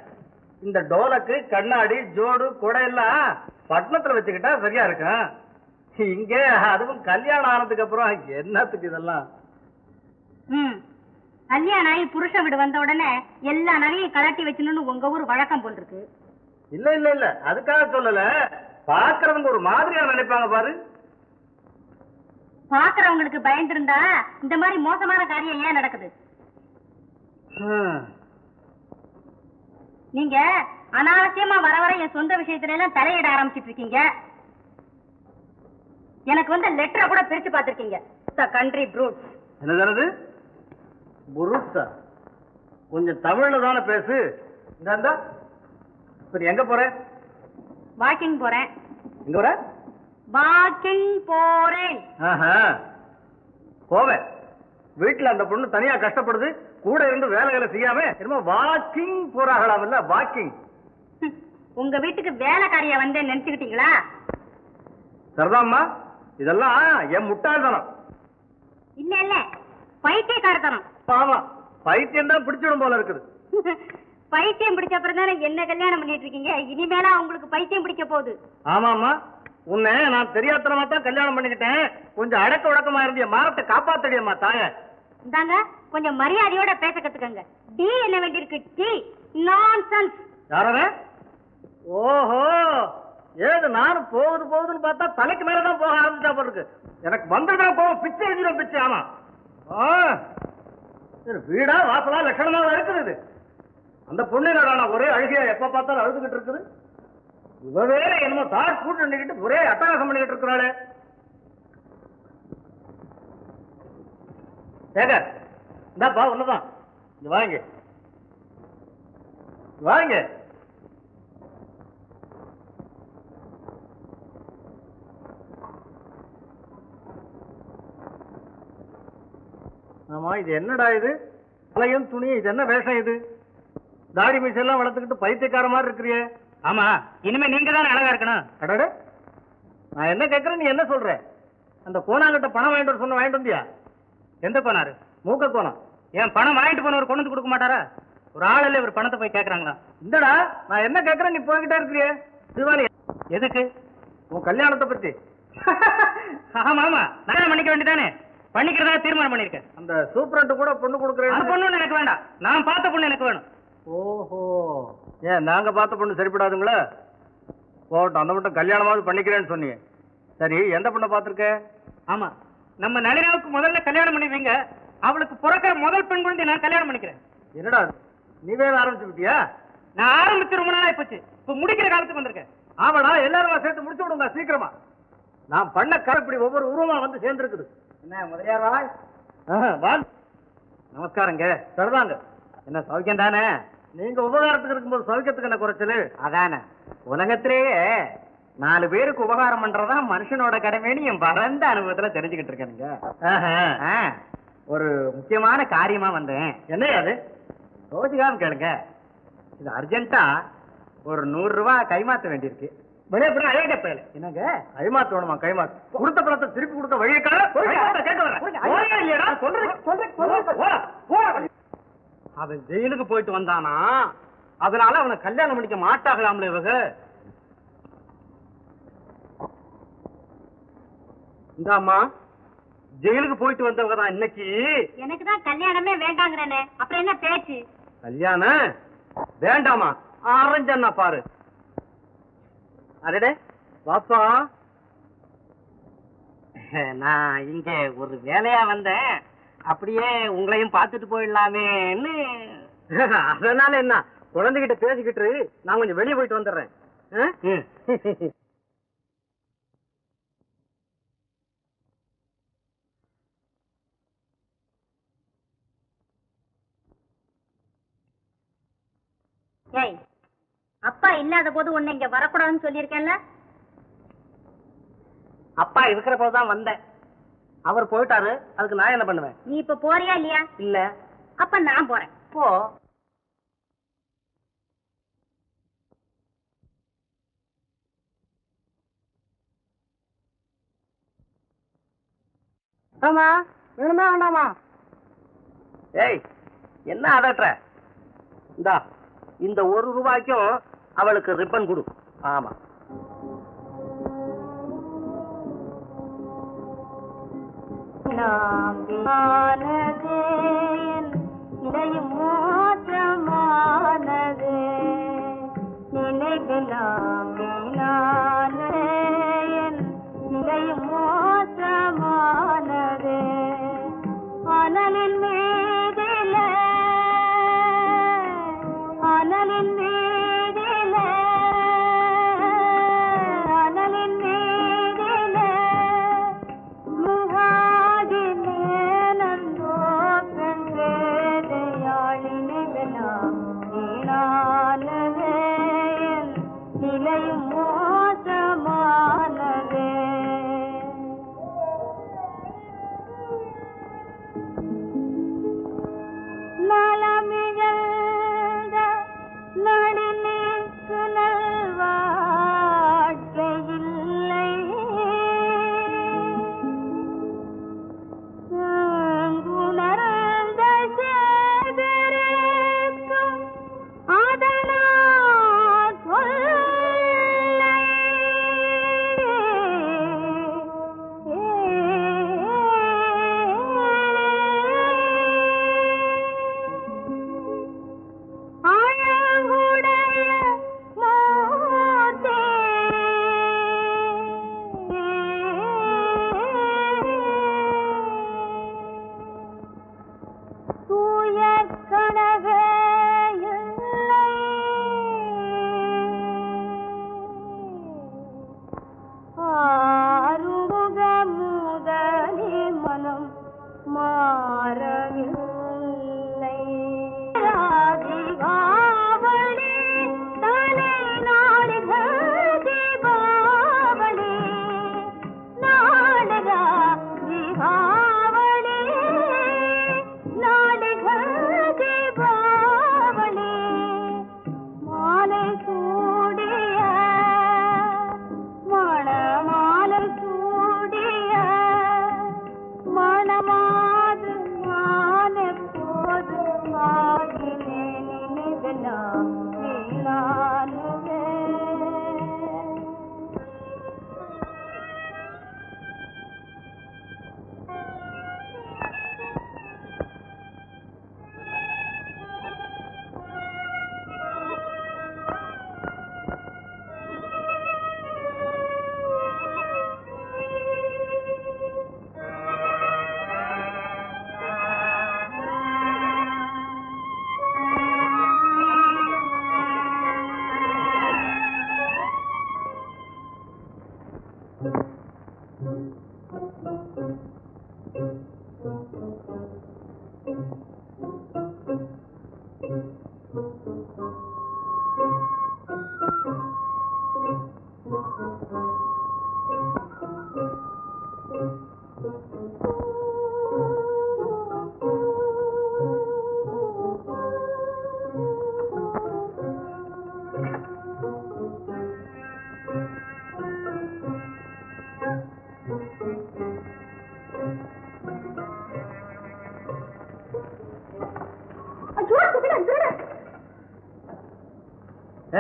இந்த டோலக்கு கண்ணாடி ஜோடு கொடை எல்லாம் பட்டணத்துல வச்சுக்கிட்டா சரியா இருக்கும். இங்கே அதுவும் கல்யாணம் ஆனதுக்கு அப்புறம் என்னத்துக்கு இதெல்லாம்? கல்யாணம் ஆகி புருஷ வீடு வந்த உடனே எல்லா நகையும் கலட்டி வச்சுன்னு உங்க ஊர் வழக்கம் போல் இருக்கு. இல்ல இல்ல இல்ல, அதுக்காக சொல்லல. பாக்குறவங்க ஒரு மாதிரியா நினைப்பாங்க பாரு. பாக்குறவங்களுக்கு பயந்துருந்தா இந்த மாதிரி மோசமான காரியம் ஏன் நடக்குது? நீங்க அனாவசியமா வர வர என் சொந்த விஷயத்துல எல்லாம் தலையிட ஆரம்பிச்சிட்டு இருக்கீங்க. எனக்கு வந்து லெட்டரை கூட பிரிச்சு பார்த்திருக்கீங்க. Country fruits. என்னது புருஷா? கொஞ்சம் தமிழ்ல தானே பேசு. இந்தா, இப்ப நீ எங்க போற? வாக்கிங் போறேன். எங்க போற? வாக்கிங் போறேன். போவேன். வீட்டுல அந்த பொண்ணு தனியா கஷ்டப்படுது, கூட இருந்து வேலைகளை செய்யாம என்னமோ வாக்கிங் போறாங்களாம். இல்ல வாக்கிங். உங்க வீட்டுக்கு வேலைக்காரியா வந்து நினைச்சுக்கிட்டீங்களா? சரிதாம்மா, இதெல்லாம் என் முட்டாள்தனம். இல்ல இல்ல, பைத்தியக்காரத்தனம். ஆமா, பைத்தியம் தான் பிடிச்சிடும் போல இருக்குது. பைத்தியம் பிடிச்ச அப்புறம் தானே என்ன கல்யாணம் பண்ணிட்டு இருக்கீங்க. இனிமேலா உங்களுக்கு பைத்தியம் பிடிக்க போகுது. ஆமாமா, உன்னை நான் தெரியாதனமா தான் கல்யாணம் பண்ணிக்கிட்டேன். கொஞ்சம் அடக்க உடக்கமா இருந்திய மானத்தை காப்பாத்தடியம்மா தாய. இந்தாங்க, கொஞ்சம் மரியாதையோட பேச கத்துக்கங்க. டீ என்ன வேண்டியிருக்கு? Tea nonsense. யாரவே? ஓஹோ, ஏது நானும் போகுது போகுதுன்னு பார்த்தா தலைக்கு மேலதான் போக ஆரம்பிச்சா போல இருக்கு. எனக்கு வந்துதான் போவோம், பிச்சை எழுதிடும் பிச்சை. ஆமா, வீடா வாசலா லட்சணமா இருக்குது. அந்த பொண்ணு என்னடா ஒரே அழுகையா எப்ப பார்த்தாலும் அழுதுகிட்டு இருக்குது. இவ வேற என்னமோ தாட் கூட்டு நின்றுக்கிட்டு ஒரே அட்டகாசம் பண்ணிக்கிட்டு இருக்கிறாளே. சேகர், இந்தாப்பா ஒண்ணுதான், இங்க வாங்க வாங்க. ஆமா, இது என்னடா இது? பழையும் துணி, இது என்ன வேஷம் இது? தாடி மீசெல்லாம் வளர்த்துக்கிட்டு பைத்தியக்கார மாதிரி இருக்கிறியே. ஆமா, இனிமே நீங்க தானே அழகா இருக்கணும். அடடே, நான் என்ன கேட்கறேன், நீ என்ன சொல்ற? அந்த கோனாங்கிட்ட பணம் வாங்கிட்டு வர சொன்ன வாங்கிட்டு வந்தியா? எந்த கோனாரு? மூக்க கோணம். என் பணம் வாங்கிட்டு போனவர் கொண்டு வந்து கொடுக்க மாட்டாரா? ஒரு ஆள் இல்ல இவர் பணத்தை போய் கேக்குறாங்களா? இந்தடா, நான் என்ன கேட்கறேன், நீ போய்கிட்டே இருக்கிறியே. திவாலி, எதுக்கு? உன் கல்யாணத்தை பத்தி. ஆமா ஆமா, நான் பண்ணிக்க வேண்டியதானே. பண்ணிக்கிறதா தீர்மானம் பண்ணிருக்கேன். அந்த சூப்பரண்ட் கூட பொண்ணு அந்த கொடுக்குறேன். பொண்ணு எனக்கு வேண்டாம், நான் பார்த்த பொண்ணு எனக்கு வேணும். ஓஹோ, ஏன் நாங்க பார்த்த பொண்ணு சரிப்படாதுங்களா? போகட்டும், அந்த மட்டும் கல்யாணமாவது பண்ணிக்கிறேன்னு சொன்னீங்க. சரி, எந்த பொண்ணை பார்த்துருக்க? ஆமா, நம்ம நளினாவுக்கு முதல்ல கல்யாணம் பண்ணிவீங்க. அவளுக்கு பிறக்கிற முதல் பெண் குழந்தை நான் கல்யாணம் பண்ணிக்கிறேன். என்னடா நீ வேலை ஆரம்பிச்சு விட்டியா? நான் ஆரம்பிச்சு ரொம்ப நாளாய் போச்சு, இப்ப முடிக்கிற காலத்துக்கு வந்திருக்கேன். ஆமாடா, எல்லாரும் சேர்த்து முடிச்சு விடுங்க சீக்கிரமா. நான் பண்ண கரப்படி ஒவ்வொரு உருவமா வந்து சேர்ந்துருக்குது. என்ன முதலியார் வாய்? வா. நமஸ்காரங்க. சரிதாங்க. என்ன சௌக்கியம் தானே? நீங்க உபகாரத்துக்கு இருக்கும்போது சௌக்கியத்துக்கு என்ன குறைச்சலு? அதானே, உலகத்திலேயே 4 பேருக்கு உபகாரம் பண்றதா மனுஷனோட கடமைன்னு என் பரந்த அனுபவத்துல தெரிஞ்சுக்கிட்டு இருக்கேனுங்க. ஒரு முக்கியமான காரியமா வந்தேன். என்ன அது? ரோஜிகாம் கேளுங்க. இது அர்ஜென்ட்டா ஒரு 100 ரூபாய் கைமாத்த வேண்டியிருக்கு. என்னங்க கைமாத்து வேணுமா? கைமாத்து கொடுத்த பணத்தை திருப்பி கொடுக்க வழியை அவன் ஜெயிலுக்கு போயிட்டு வந்தானா, அதனால அவனை கல்யாணம் பண்ணிக்க மாட்டாங்களாம்ல இவங்க. இந்தாம்மா, ஜெயிலுக்கு போயிட்டு வந்தவங்க தான் இன்னைக்கு. எனக்கு தான் கல்யாணமே வேண்டாங்கிறனே, அப்புறம் என்ன பேச்சு? கல்யாணம் வேண்டாமா? ஆரஞ்சன்னா பாரு. அடடே வாப்பா, நான் இங்க ஒரு வேலையா வந்தேன், அப்படியே உங்களையும் பார்த்துட்டு போயிடலாமேன்னு. அதனால என்ன, குழந்தைகிட்ட பேசிக்கிட்டு நான் கொஞ்சம் வெளியே போயிட்டு வந்துடுறேன். ஏய், அப்பா இல்லாத போது உன்னை இங்க வரக்கூடாதுன்னு சொல்லியிருக்கேன்ல? அப்பா இருக்கிற போதுதான் வந்தேன், அவர் போயிட்டாரு, அதுக்கு நான் என்ன பண்ணுவேன்? நீ இப்ப போறியா இல்லையா? இல்ல. அப்ப நான் போறேன். போ. ஆமா, வேணுமா வேண்டாமா? ஏய், என்ன அதட்டுற? இந்தா, இந்த 1 ரூபாய்க்கும் அவளுக்கு ரிப்பன் கொடு. ஆமா. இதையும் மோசமானது நினைக்கலாம் நிலையும் மோசமானது அனலின் மீதில அனலின் மீதில அனலின் மீதில முகாதினேனந்தோ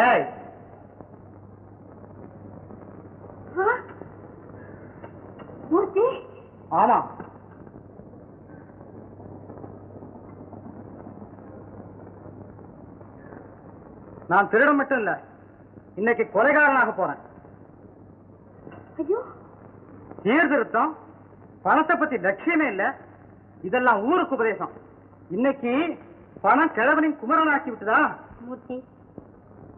ஏய், மூர்த்தி, ஆமா, நான் திருட மட்டும் இல்ல, இன்னைக்கு கொலைகாரனாக போறேன். ஐயோ, சீர்திருத்தம், பணத்தை பத்தி லட்சியமே இல்ல, இதெல்லாம் ஊருக்கு உபதேசம். இன்னைக்கு பணம் கிழவனின் குமரனாக்கி விட்டுதா? மூர்த்தி,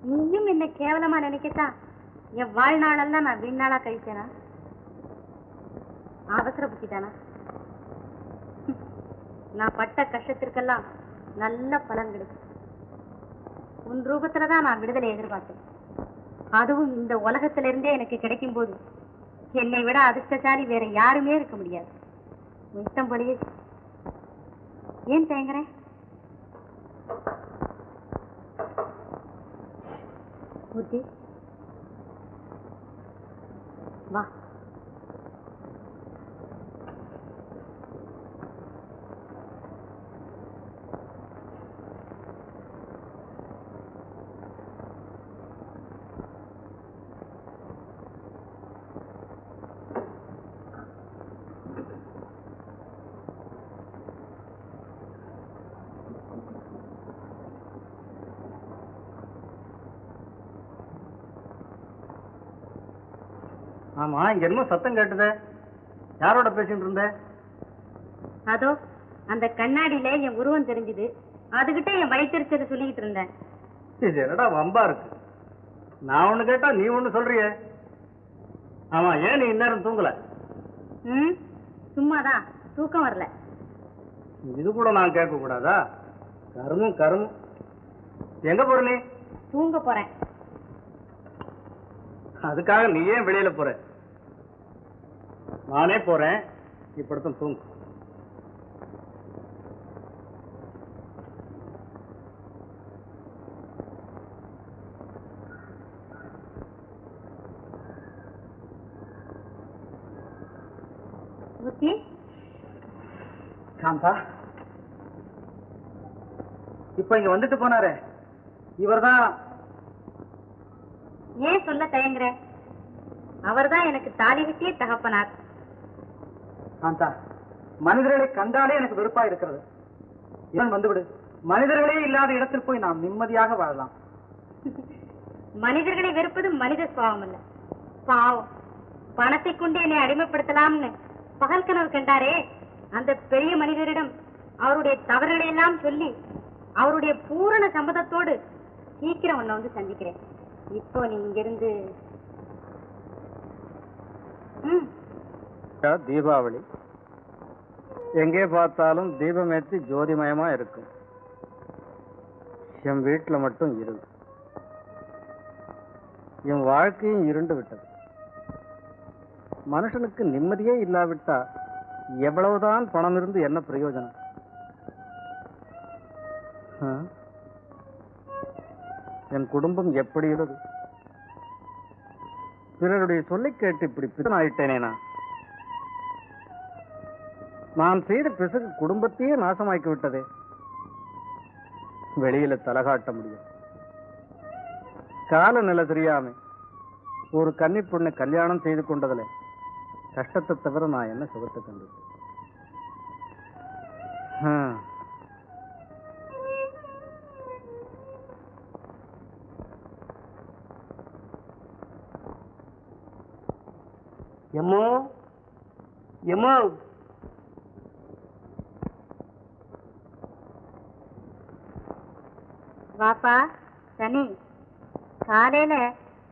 நீயும் என்ன கேவலமா நினைக்கத்தா என் வாழ்நாளெல்லாம் நான் வீணாளா கழிச்சேனா? அவசரப்பட்டுட்டானா? நான் பட்ட கஷ்டத்திற்கெல்லாம் நல்ல பலன் கிடைக்கும். உன் ரூபத்துலதான் நான் விடுதலை எதிர்பார்த்தேன். அதுவும் இந்த உலகத்திலிருந்தே எனக்கு கிடைக்கும் போது என்னை விட அதிர்ஷ்டசாலி வேற யாருமே இருக்க முடியாது. இஷ்டம் போலயே. ஏன் தயங்குறேன்? மூர்த்தி, வா. ஆமா, இங்க என்ன சத்தம் கேட்டது? யாரோட பேசிட்டு இருந்த? அதோ அந்த கண்ணாடியில என் உருவம் தெரிஞ்சுது. அதுகிட்ட என் வயிற்றுச்சதை சொல்லிக்கிட்டு இருந்தேன். இது என்னடா வம்பா இருக்கு? நான் ஒண்ணு கேட்டா நீ ஒண்ணு சொல்றியே. ஆமா, ஏன் நீ இந்நேரம் தூங்கல? சும்மாதான், தூக்கம் வரல. இது கூட நான் கேட்க கூடாதா? கருமும் கருமும். எங்க போற நீ? தூங்க போறேன். அதுக்காக நீ ஏன் வெளியில போற? நானே போறேன், இப்படித்தான் தூங்கு. மூர்த்தி, சாந்தா, இப்ப இங்க வந்துட்டு போனாரே, இவர்தான். ஏன் சொல்ல தயங்குற? அவர்தான் எனக்கு தாலி கட்டிய தகப்பனார். சாந்தா, மனிதர்களை கண்டாலே எனக்கு வெறுப்பா இருக்கிறது. இவன் வந்துவிடு. மனிதர்களே இல்லாத இடத்தில் போய் நாம் நிம்மதியாக வாழலாம். மனிதர்களை வெறுப்பது மனித சுபாவம் அல்ல, பாவம். பணத்தை கொண்டு என்னை அடிமைப்படுத்தலாம்னு பகல் கனவு கண்டாரே, அந்த பெரிய மனிதரிடம் அவருடைய தவறுகளை எல்லாம் சொல்லி அவருடைய பூரண சம்மதத்தோடு சீக்கிரம் உன்னை வந்து சந்திக்கிறேன். இப்போ நீ இங்கிருந்து தீபாவளி எங்கே பார்த்தாலும் தீபமேற்றி ஜோதிமயமா இருக்கும். என் வீட்டுல மட்டும் இரு. என் வாழ்க்கையும் இருண்டு விட்டது. மனுஷனுக்கு நிம்மதியே இல்லாவிட்டா எவ்வளவுதான் பணம் இருந்து என்ன பிரயோஜனம்? என் குடும்பம் எப்படி உள்ளது? பிறருடைய சொல்லை கேட்டு இப்படி பிசனாயிட்டேனே. நான் செய்த பிசகு குடும்பத்தையே நாசமாக்கி விட்டதே. வெளியில தலகாட்ட முடியும். கால நிலை தெரியாம ஒரு கன்னி பொண்ணை கல்யாணம் செய்து கொண்டதுல கஷ்டத்தை தவிர நான் என்ன சுகத்தை கண்டு? எம்மோ எம்மோ, வாப்பா சனி. காலையில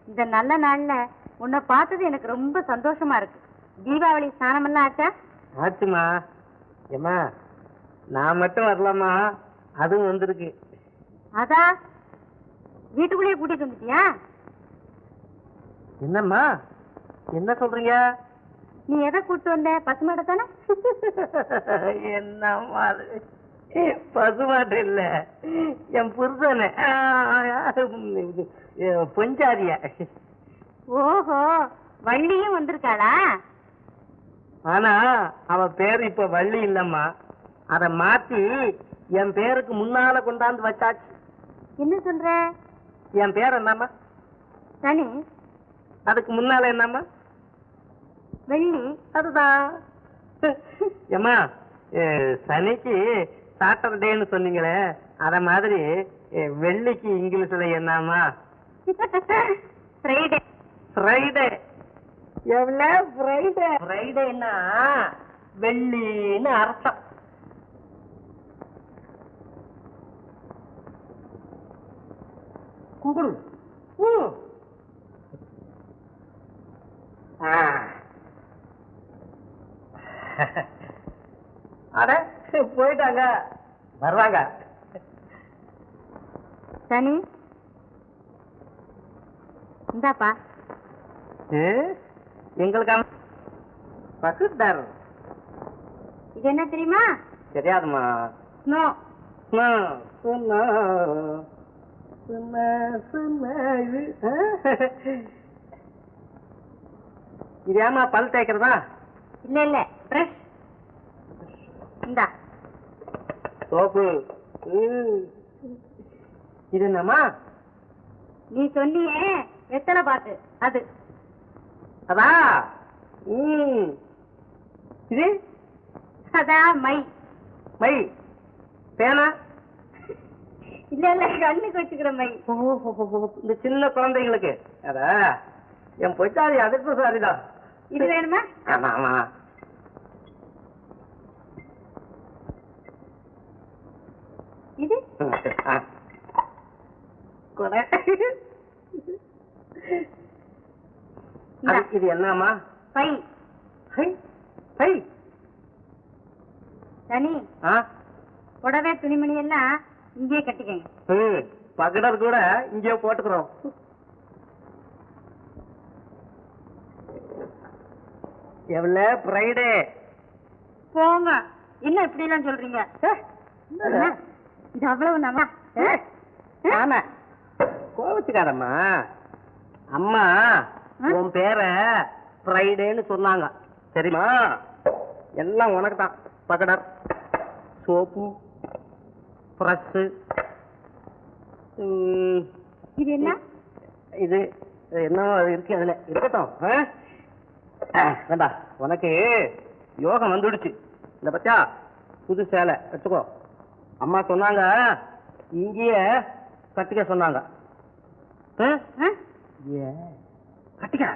இந்த நல்ல நாள்ல உன்னை பார்த்தது எனக்கு ரொம்ப சந்தோஷமா இருக்கு. தீபாவளி ஸ்நானம் எல்லாம் ஆச்சா? ஆச்சுமா. ஏமா, நான் மட்டும் வரலாமா? அதுவும் வந்திருக்கு. அதா வீட்டுக்குள்ளேயே கூட்டிட்டு வந்துட்டியா? என்னம்மா என்ன சொல்றீங்க? நீ எதை கூட்டு வந்த? பசுமாட்டை தானே? என்னம்மா பசுமாட்டு இல்ல, என் புருஷனே பொஞ்சாதிய. ஓஹோ, வள்ளியும் வந்திருக்காளா? ஆனா அவ பேரு இப்ப வள்ளி இல்லம்மா, அத மாத்தி என் பேருக்கு முன்னால கொண்டாந்து வச்சாச்சு. என்ன சொல்ற? என் பேர் என்னம்மா? சனி. அதுக்கு முன்னால என்னம்மா? வெள்ளி. அதுதான். ஏம்மா, சனிக்கு சாட்டர்டேன்னு சொன்னீங்களே, அத மாதிரி வெள்ளிக்கு இங்கிலீஷ்ல என்னம்மா? ஃப்ரைடே. ஃப்ரைடே. எவ்வளவு ஃப்ரைடே? ஃப்ரைடேன்னா வெள்ளின்னு அர்த்தம். கும்பிடு. அட போயிட்டாங்க, வருவாங்க. சனி, இந்தாப்பா. எங்களுக்கு பசுத்தார். இது என்ன தெரியுமா? தெரியாதுமா. நோ. இது ஏமா பல் தேய்க்கிறதா? இல்ல இல்ல, பிரஷ். இந்தா சோப்பு. இது என்னம்மா? நீ சொன்னியே வெத்தலை பாக்கு, அது. அதா? இது அதான் மை. மை. பேனா? இல்ல இல்ல, கண்ணுக்கு வச்சுக்கிற மை. இந்த சின்ன குழந்தைங்களுக்கு. அதா என் பொச்சாரி அதுக்கு சாரிதான். இது வேணுமா? ஆமா ஆமா. இது இது என்னம்மா? பை. சனி, புடவை துணிமணி எல்லாம் இங்கே கட்டிக்கங்க. பகடர் கூட இங்கே போட்டுக்கிறோம். எவ்வளவு ஃப்ரைடே? போங்க, என்ன இப்படி எல்லாம் சொல்றீங்க? இது அவ்வளவு நம்ம. ஆமா, கோவிச்சுக்காரம்மா. அம்மா உன் பேரை ஃப்ரைடேன்னு சொன்னாங்க, சரிம்மா? எல்லாம் உனக்கு தான். பகடர், சோப்பு, பிரஷ். இது என்ன? இது என்னவோ இருக்கு, அதுல இருக்கட்டும். வேண்டா, உனக்கு யோகம் வந்துடுச்சு. இந்த பத்தியா புது சேலை வச்சுக்கோ. அம்மா சொன்னாங்க இங்கேயே கட்டிக்க சொன்னாங்க. கட்டிக்க.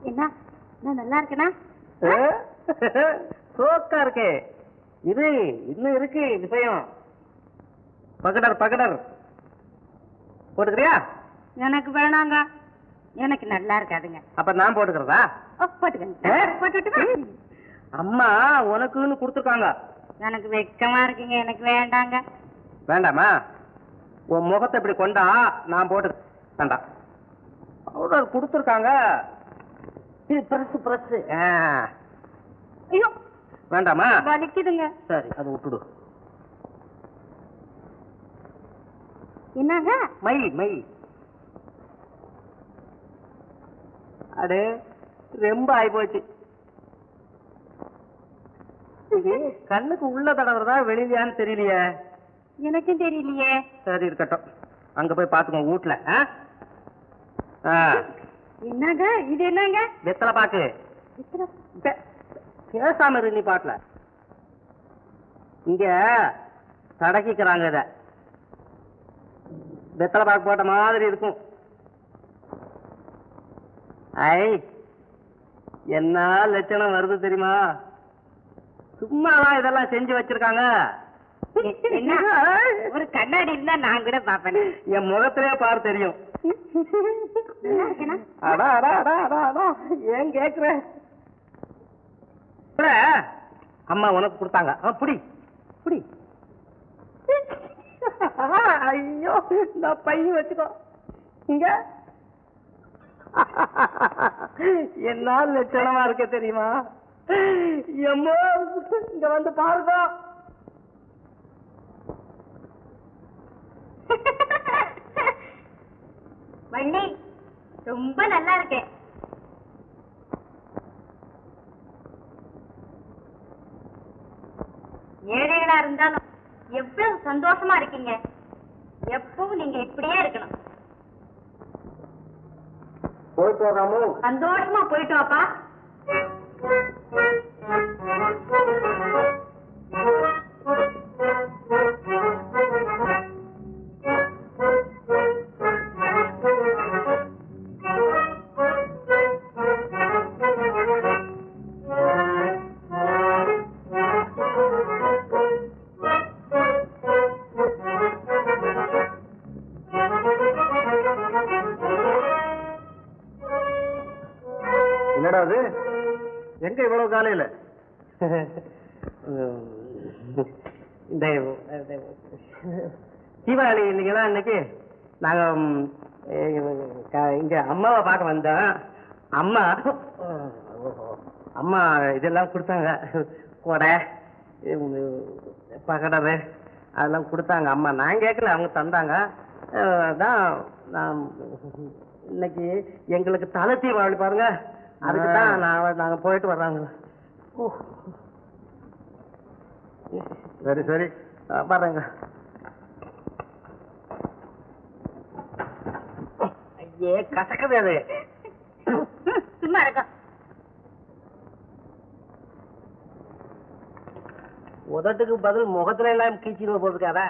என்ன நான் நல்லா இருக்கேனா? சோக்கா இருக்கே. இது இன்னும் இருக்கு விஷயம். பகடர் பகடர் போட்டுக்கிறியா? எனக்கு வேணாங்க, எனக்கு நல்லா இருக்காதுங்க. அப்ப நான் போட்டுக்கிறதா? போட்டுக்கங்க. அம்மா உனக்குன்னு கொடுத்துருக்காங்க. எனக்கு வெக்கமா இருக்குங்க, எனக்கு வேண்டாங்க. வேண்டாமா? உன் முகத்தை இப்படி கொண்டா நான் போட்டு வேண்டாம். பவுடர் கொடுத்துருக்காங்க. இது பிரஸ் பிரஸ். ஐயோ வேண்டாமா? வலிக்குதுங்க. சரி, அது விட்டுடு. என்னங்க? My my. அடே ரொம்ப ஆயிப்போச்சு. கண்ணுக்கு உள்ள தடவுறதா வெளியிலையான்னு தெரியலையே. எனக்கும் தெரியலையே. சரி இருக்கட்டும், அங்க போய் பாத்துக்கோ வீட்டுல. என்னங்க இது? என்னங்க? வெத்தலை பாக்கு. பேசாம இரு நீ பாட்டுல. இங்க தடக்கிக்கிறாங்க. இத வெத்தலை பாக்கு போட்ட மாதிரி இருக்கும். ஐ, என்ன லட்சணம் வருது தெரியுமா? சும்மாதான் இதெல்லாம் செஞ்சு வச்சிருக்காங்க. என்ன ஒரு கண்ணாடி இருந்தா நான் கூட பாப்பேன். என் முகத்திலே பாரு தெரியும். அடா அடா அடா அடா அடா, ஏன் கேக்குற? அம்மா உனக்கு கொடுத்தாங்க. புடி புடி. ஐயோ, நான் பையன் வச்சுக்கோ. இங்க என்ன லட்சணமா இருக்க தெரியுமா? எம்மோ, இங்க வந்து பாருங்க. வள்ளி ரொம்ப நல்லா இருக்கேன். ஏழைகளா இருந்தாலும் எவ்வளவு சந்தோஷமா இருக்கீங்க. எப்பவும் நீங்க இப்படியே இருக்கணும். போயிட்டு வராமோ? சந்தோஷமா போயிட்டு வாப்பா. என்னடா அது? எங்க இவ்வளவு காலையில? இந்த தீபாவளி இன்னைக்குதான் இன்னைக்கு நாங்க இங்க அம்மாவை பார்க்க வந்தோம். அம்மா அம்மா இதெல்லாம் கொடுத்தாங்க. கொடை பகடரு அதெல்லாம் கொடுத்தாங்க அம்மா. நான் கேட்கல, அவங்க தந்தாங்க. அதான் நான் இன்னைக்கு எங்களுக்கு தலை தீபாவளி பாருங்க, அதுக்கு தான் நாங்க போயிட்டு வர்றாங்க. சரி சரி பாருங்க. ஐயே கசக்குது அது. சும்மா இருக்க. உதட்டுக்கு பதில் முகத்துல எல்லாம் கீச்சிடுவ போதுக்காதா?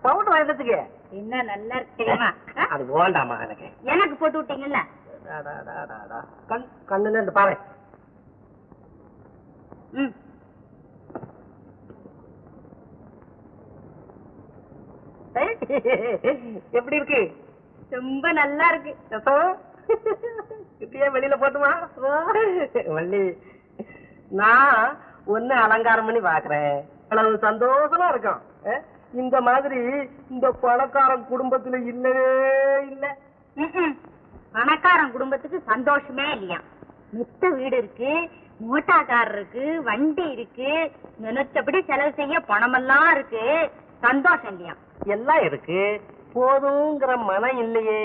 பவுடர் வாங்கினதுக்கு என்ன நல்லா இருக்கு தெரியுமா? அது வேண்டாமா எனக்கு? எனக்கு போட்டு விட்டீங்கல்ல. கண்ணுல இந்த பாரு. எப்படி இருக்கு? ரொம்ப நல்லா இருக்கு. இப்படியே வெளியில போட்டுமா வள்ளி? நான் ஒண்ணு அலங்காரம் பண்ணி பாக்குறேன். அவ்வளவு சந்தோஷமா இருக்கும். இந்த மாதிரி இந்த பணக்காரன் குடும்பத்துல இல்லவே இல்லை. பணக்காரன் குடும்பத்துக்கு சந்தோஷமே இல்லையா? மித்த வீடு இருக்கு, மோட்டார் கார் இருக்கு, வண்டி இருக்கு, நினைச்சபடி செலவு செய்ய பணமெல்லாம் இருக்கு, சந்தோஷம் இல்லையா? எல்லாம் இருக்கு, போதுங்கிற மனம் இல்லையே.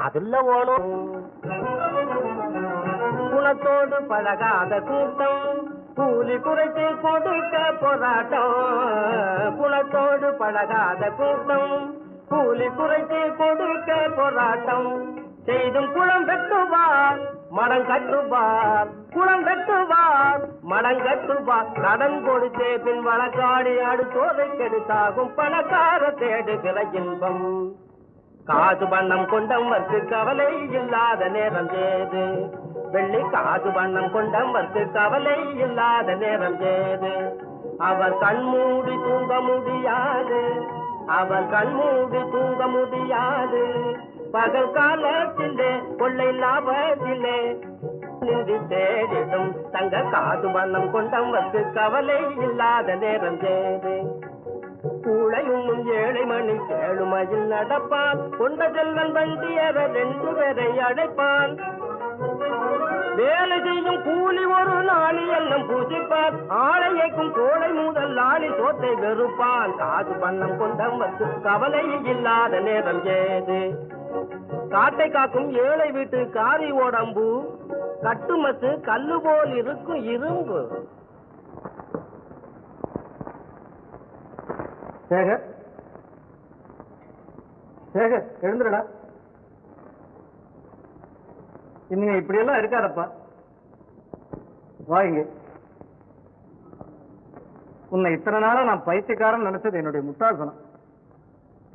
அதுல ஓணும். குணத்தோடு பழகாத கூட்டம் கூலி குறைத்து கொடுக்க போராட்டம். குணத்தோடு பழகாத கூட்டம் கூலி குறைத்து கொடுக்க போராட்டம். செய்தும் குளம் வெட்டுவார் மடம் கட்டுவார், குளம் வெட்டுவார் மடம் கட்டுவார். கடன் கொடுத்தே பின் வழக்காடி அடுத்தோதை கெடுத்தாகும் பணக்கார தேடுகிற இன்பம். காசு வண்ணம் கொண்டவர்க்கு கவலை இல்லாத நேரம் ஏது? வெள்ளி காசு வண்ணம் கொண்டவர்க்கு கவலை இல்லாத நேரம் ஏது? அவர் கண்மூடி தூங்க முடியாது, அவர் கண்மூடி தூங்க முடியாது. பகல் காலத்திலே கொள்ளை லாபத்திலே நின்று தேடிடும் தங்க காசு வண்ணம் கொண்டவர்க்கு கவலை இல்லாத நேரம் ஏது? கூழையும் ஏழை மணி கேளுமையில் நடப்பான், கொண்ட செல்வன் வண்டியர 2 பேரை அடைப்பான். வேலை செய்யும் கூலி ஒரு நாளி எல்லாம் பூசிப்பான், ஆளையைக்கும் கோடை முதல் நாளி சோத்தை வெறுப்பான். காசு வண்ணம் கொண்டவர்க்கு கவலை இல்லாத நேரம் ஏது? காட்டை காக்கும் ஏழை வீட்டு காரி ஓடம்பு, கட்டுமத்து கல்லு போல் இருக்கும் இரும்பு. சேகர், சேகர் எழுந்துடா. இன்னும் இப்படியெல்லாம் இருக்காதப்பா. வாங்க. உன்னை இத்தனை நாளா நான் பைத்தியக்காரன் நினைச்சது என்னுடைய முட்டாள்தனம்.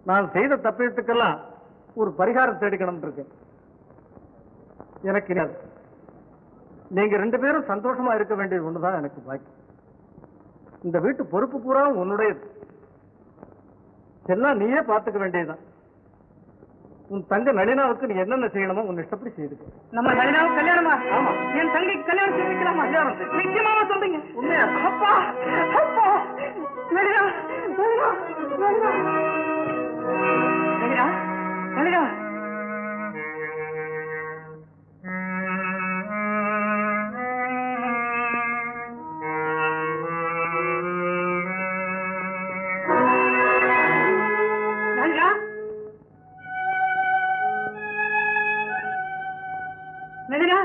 நான் செய்த தப்பியத்துக்கெல்லாம் ஒரு பரிகாரம் தேடிக்கணும் இருக்கேன். எனக்கு நீங்க 2 பேரும் சந்தோஷமா இருக்க வேண்டியது ஒண்ணுதான் எனக்கு பாக்கி. இந்த வீட்டு பொறுப்பு பூரா உன்னுடையது. எல்லாம் நீயே பார்த்துக்க வேண்டியதுதான். உன் தங்க நளினாவுக்கு நீ என்னென்ன செய்யணுமோ உன் இஷ்டப்படி செய்துக்க. நம்ம நளினாவுக்கு கல்யாணமா? ஆமா. என் தங்கைக்கு கல்யாணம் செஞ்சுக்கலாமா? நிச்சயமா சொல்றீங்க? உண்மையா? அப்பா அப்பா நளினா நளினா நளினா நளினா நளினா நளினா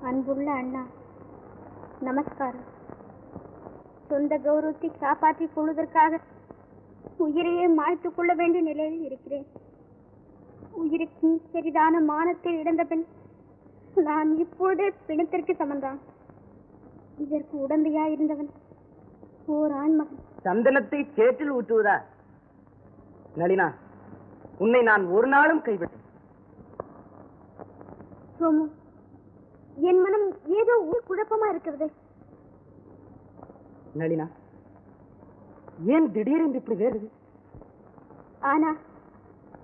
அன்புள்ள அண்ணா, நமஸ்காரம். சொந்த கௌரவத்தை காப்பாற்றிக் கொள்வதற்காக உயிரையே மாய்த்துக் கொள்ள வேண்டிய நிலையில் இருக்கிறேன். உயிருக்கும் பெரிதான மானத்தை இழந்த பின் நான் இப்பொழுதே பிணத்திற்கு சமந்தான். இதற்கு உடந்தையாயிருந்தவன் ஓர் ஆண்மகன். சந்தனத்தை சேற்றில் ஊற்றுவதா? நளினா, உன்னை நான் ஒரு நாளும் கைவிட்டேன். சோமு, என் மனம் ஏதோ குழப்பமா இருக்கிறது. நளினா, ஏன் திடீரென்று இப்படி வேறுது? ஆனா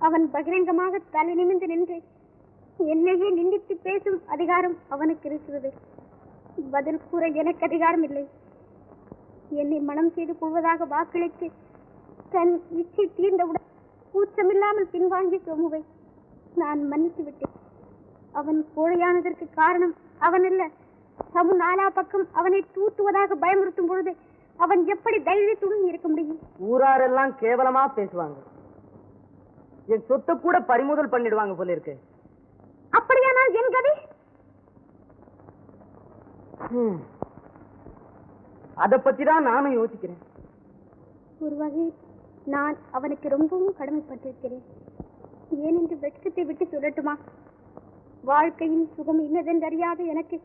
அவன் பகிரங்கமாக தலை நிமிர்ந்து நின்று என்னையே நிந்தித்து பேசும் அதிகாரம் அவனுக்கு இருக்கிறது. பதில் கூற எனக்கு அதிகாரம் இல்லை. என்னை மனம் செய்து கொள்வதாக வாக்களித்து தன் இச்சை தீர்ந்தவுடன் கூச்சமில்லாமல் பின்வாங்கிய சோமுவை நான் மன்னித்து விட்டேன். அவன் கோழையானதற்கு காரணம் அவனல்ல. சமு நாலா பக்கம் அவனை தூத்துவதாக பயமுறுத்தும் பொழுது அவன் எப்படி தைரியத்துடன் இருக்க முடியும்? ஊராரெல்லாம் கேவலமா பேசுவாங்க. என் சொத்தை கூட பறிமுதல் பண்ணிடுவாங்க போல இருக்கு. அப்படியானால் என் கதை? அத பத்தி தான் நானும் யோசிக்கிறேன். ஒரு வகையில் நான் அவனுக்கு ரொம்பவும் கடமைப்பட்டிருக்கிறேன். ஏனென்று வெட்கத்தை விட்டு சொல்லட்டுமா? வாழ்க்கையின் சுகம் இன்னதென்று அறியாத எனக்கு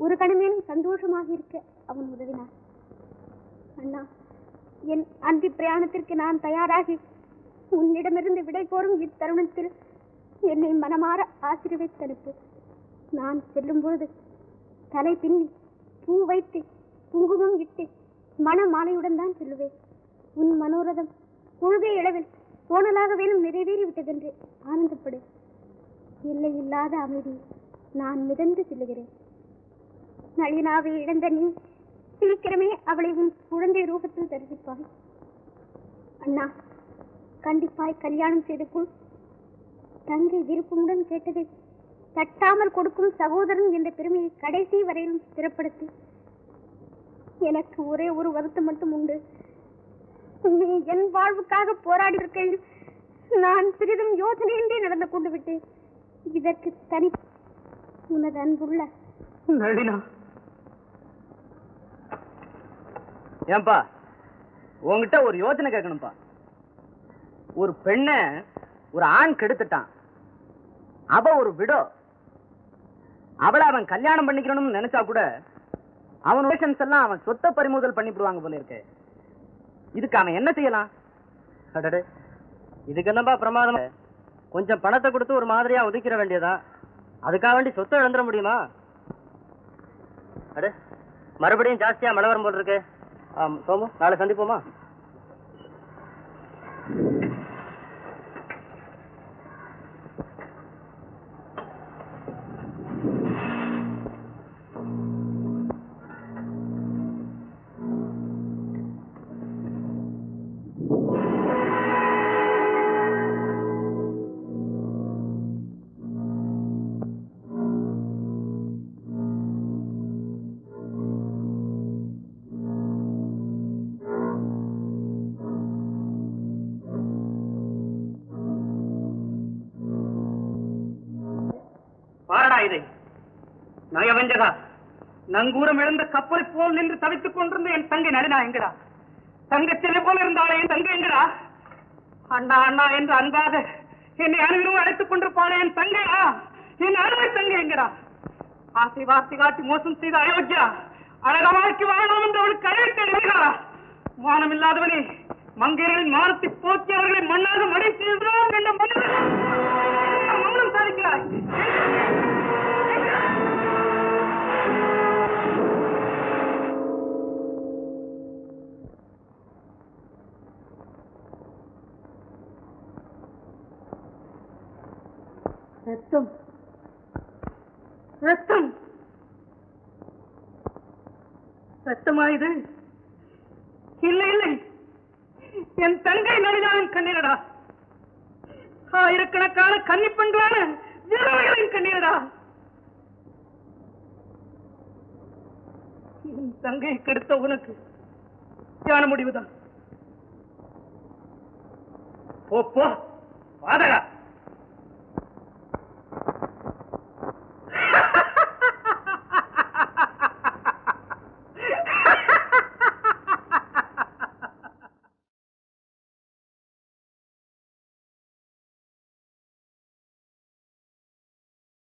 ஒரு கணமேனும் சந்தோஷமாக இருக்க அவன் உதவினான். அண்ணா, என் அந்தி பிரயாணத்திற்கு நான் தயாராகி உன்னிடமிருந்து விடை கோரும் இத்தருணத்தில் என்னை மனமாற ஆசீர்வதித்தனுப்பு. நான் செல்லும் பொழுது தலை பின்னி பூ வைத்து குங்குமம் இட்டு மன மாலையுடன் தான் செல்லுவேன். உன் மனோரதம் கொள்கை அளவில் கோணலாக வேணும் நிறைவேறிவிட்டதென்று ஆனந்தப்படு. எல்லை இல்லாத அமைதி நான் மிதந்து செல்லுகிறேன். நளினாவை இழந்த நீ சீக்கிரமே அவளை உன் குழந்தை ரூபத்தில் தரிசிப்பாய். அண்ணா, கண்டிப்பாய் கல்யாணம் செய்து கொள். தங்கை விருப்பமுடன் கேட்டதை தட்டாமல் கொடுக்கும் சகோதரன் என்ற பெருமையை கடைசி வரையிலும் ஸ்திரப்படுத்தி. எனக்கு ஒரே ஒரு வருத்தம் மட்டும் உண்டு. நீ என் வாழ்வுக்காக போராடி இருக்கையில் நான் சிறிதும் யோசனையின்றி நடந்து கொண்டு விட்டேன். இதற்கு தனி உனது அன்புள்ள நளினா. ஏன்பா, உங்ககிட்ட ஒரு யோசனை கேட்கணும்பா. ஒரு பெண்ணை ஒரு ஆண் கெடுத்துட்டான். அவ ஒரு விடோ. அவளை அவன் கல்யாணம் பண்ணிக்கணும்னு நினைச்சா கூட அவன் ரிலேஷன்ஸ் எல்லாம் அவன் சொத்தை பறிமுதல் பண்ணிவிடுவாங்க போல இருக்கு. இதுக்கு அவன் என்ன செய்யலாம்? இதுக்கு என்னப்பா பிரமாதம்? கொஞ்சம் பணத்தை கொடுத்து ஒரு மாதிரியா ஒதுக்கிட வேண்டியதா? அதுக்காக வேண்டி சொத்தை இழந்துட முடியுமா? அட, மறுபடியும் ஜாஸ்தியா மழை வரும் போல் இருக்கு. சோமு, நாளை சந்திப்போமா? நயவஞ்சகா, நங்கூரம் இழந்த கப்பலை போல் நின்று தவித்துக் கொண்டிருந்த என் தங்கை நளினா எங்கடா? தங்கச்சிலை போல இருந்தாலே என் தங்கை எங்கடா? அண்ணா அண்ணா என்று அன்பாக என்னை அனைவரும் அழைத்துக் கொண்டிருப்பாளே என் தங்கையா? என் அருமை தங்கை எங்கடா? ஆசை வார்த்தை காட்டி மோசம் செய்த அயோக்கியா, அழக வாழ்க்கை வாழணும் என்று அவளுக்கு அழைத்து வருகிறாரா? மானம் இல்லாதவனே, மங்கையர்களின் மானத்தை போக்கி அவர்களை மண்ணாக மடை செய்தான் என்ற மௌனம் சாதிக்கிறாய். ரத்தம் ரத்தம் ரத்தமா இது? இல்லை இல்லை, என் தங்கை நளினாவின் கண்ணீரடா. ஆயிரக்கணக்கான கன்னிப்பெண்களான வீரர்களின் கண்ணீரடா. என் தங்கையை கெடுத்த உனக்கு ஞான முடிவுதான். போ போ, வாதகா.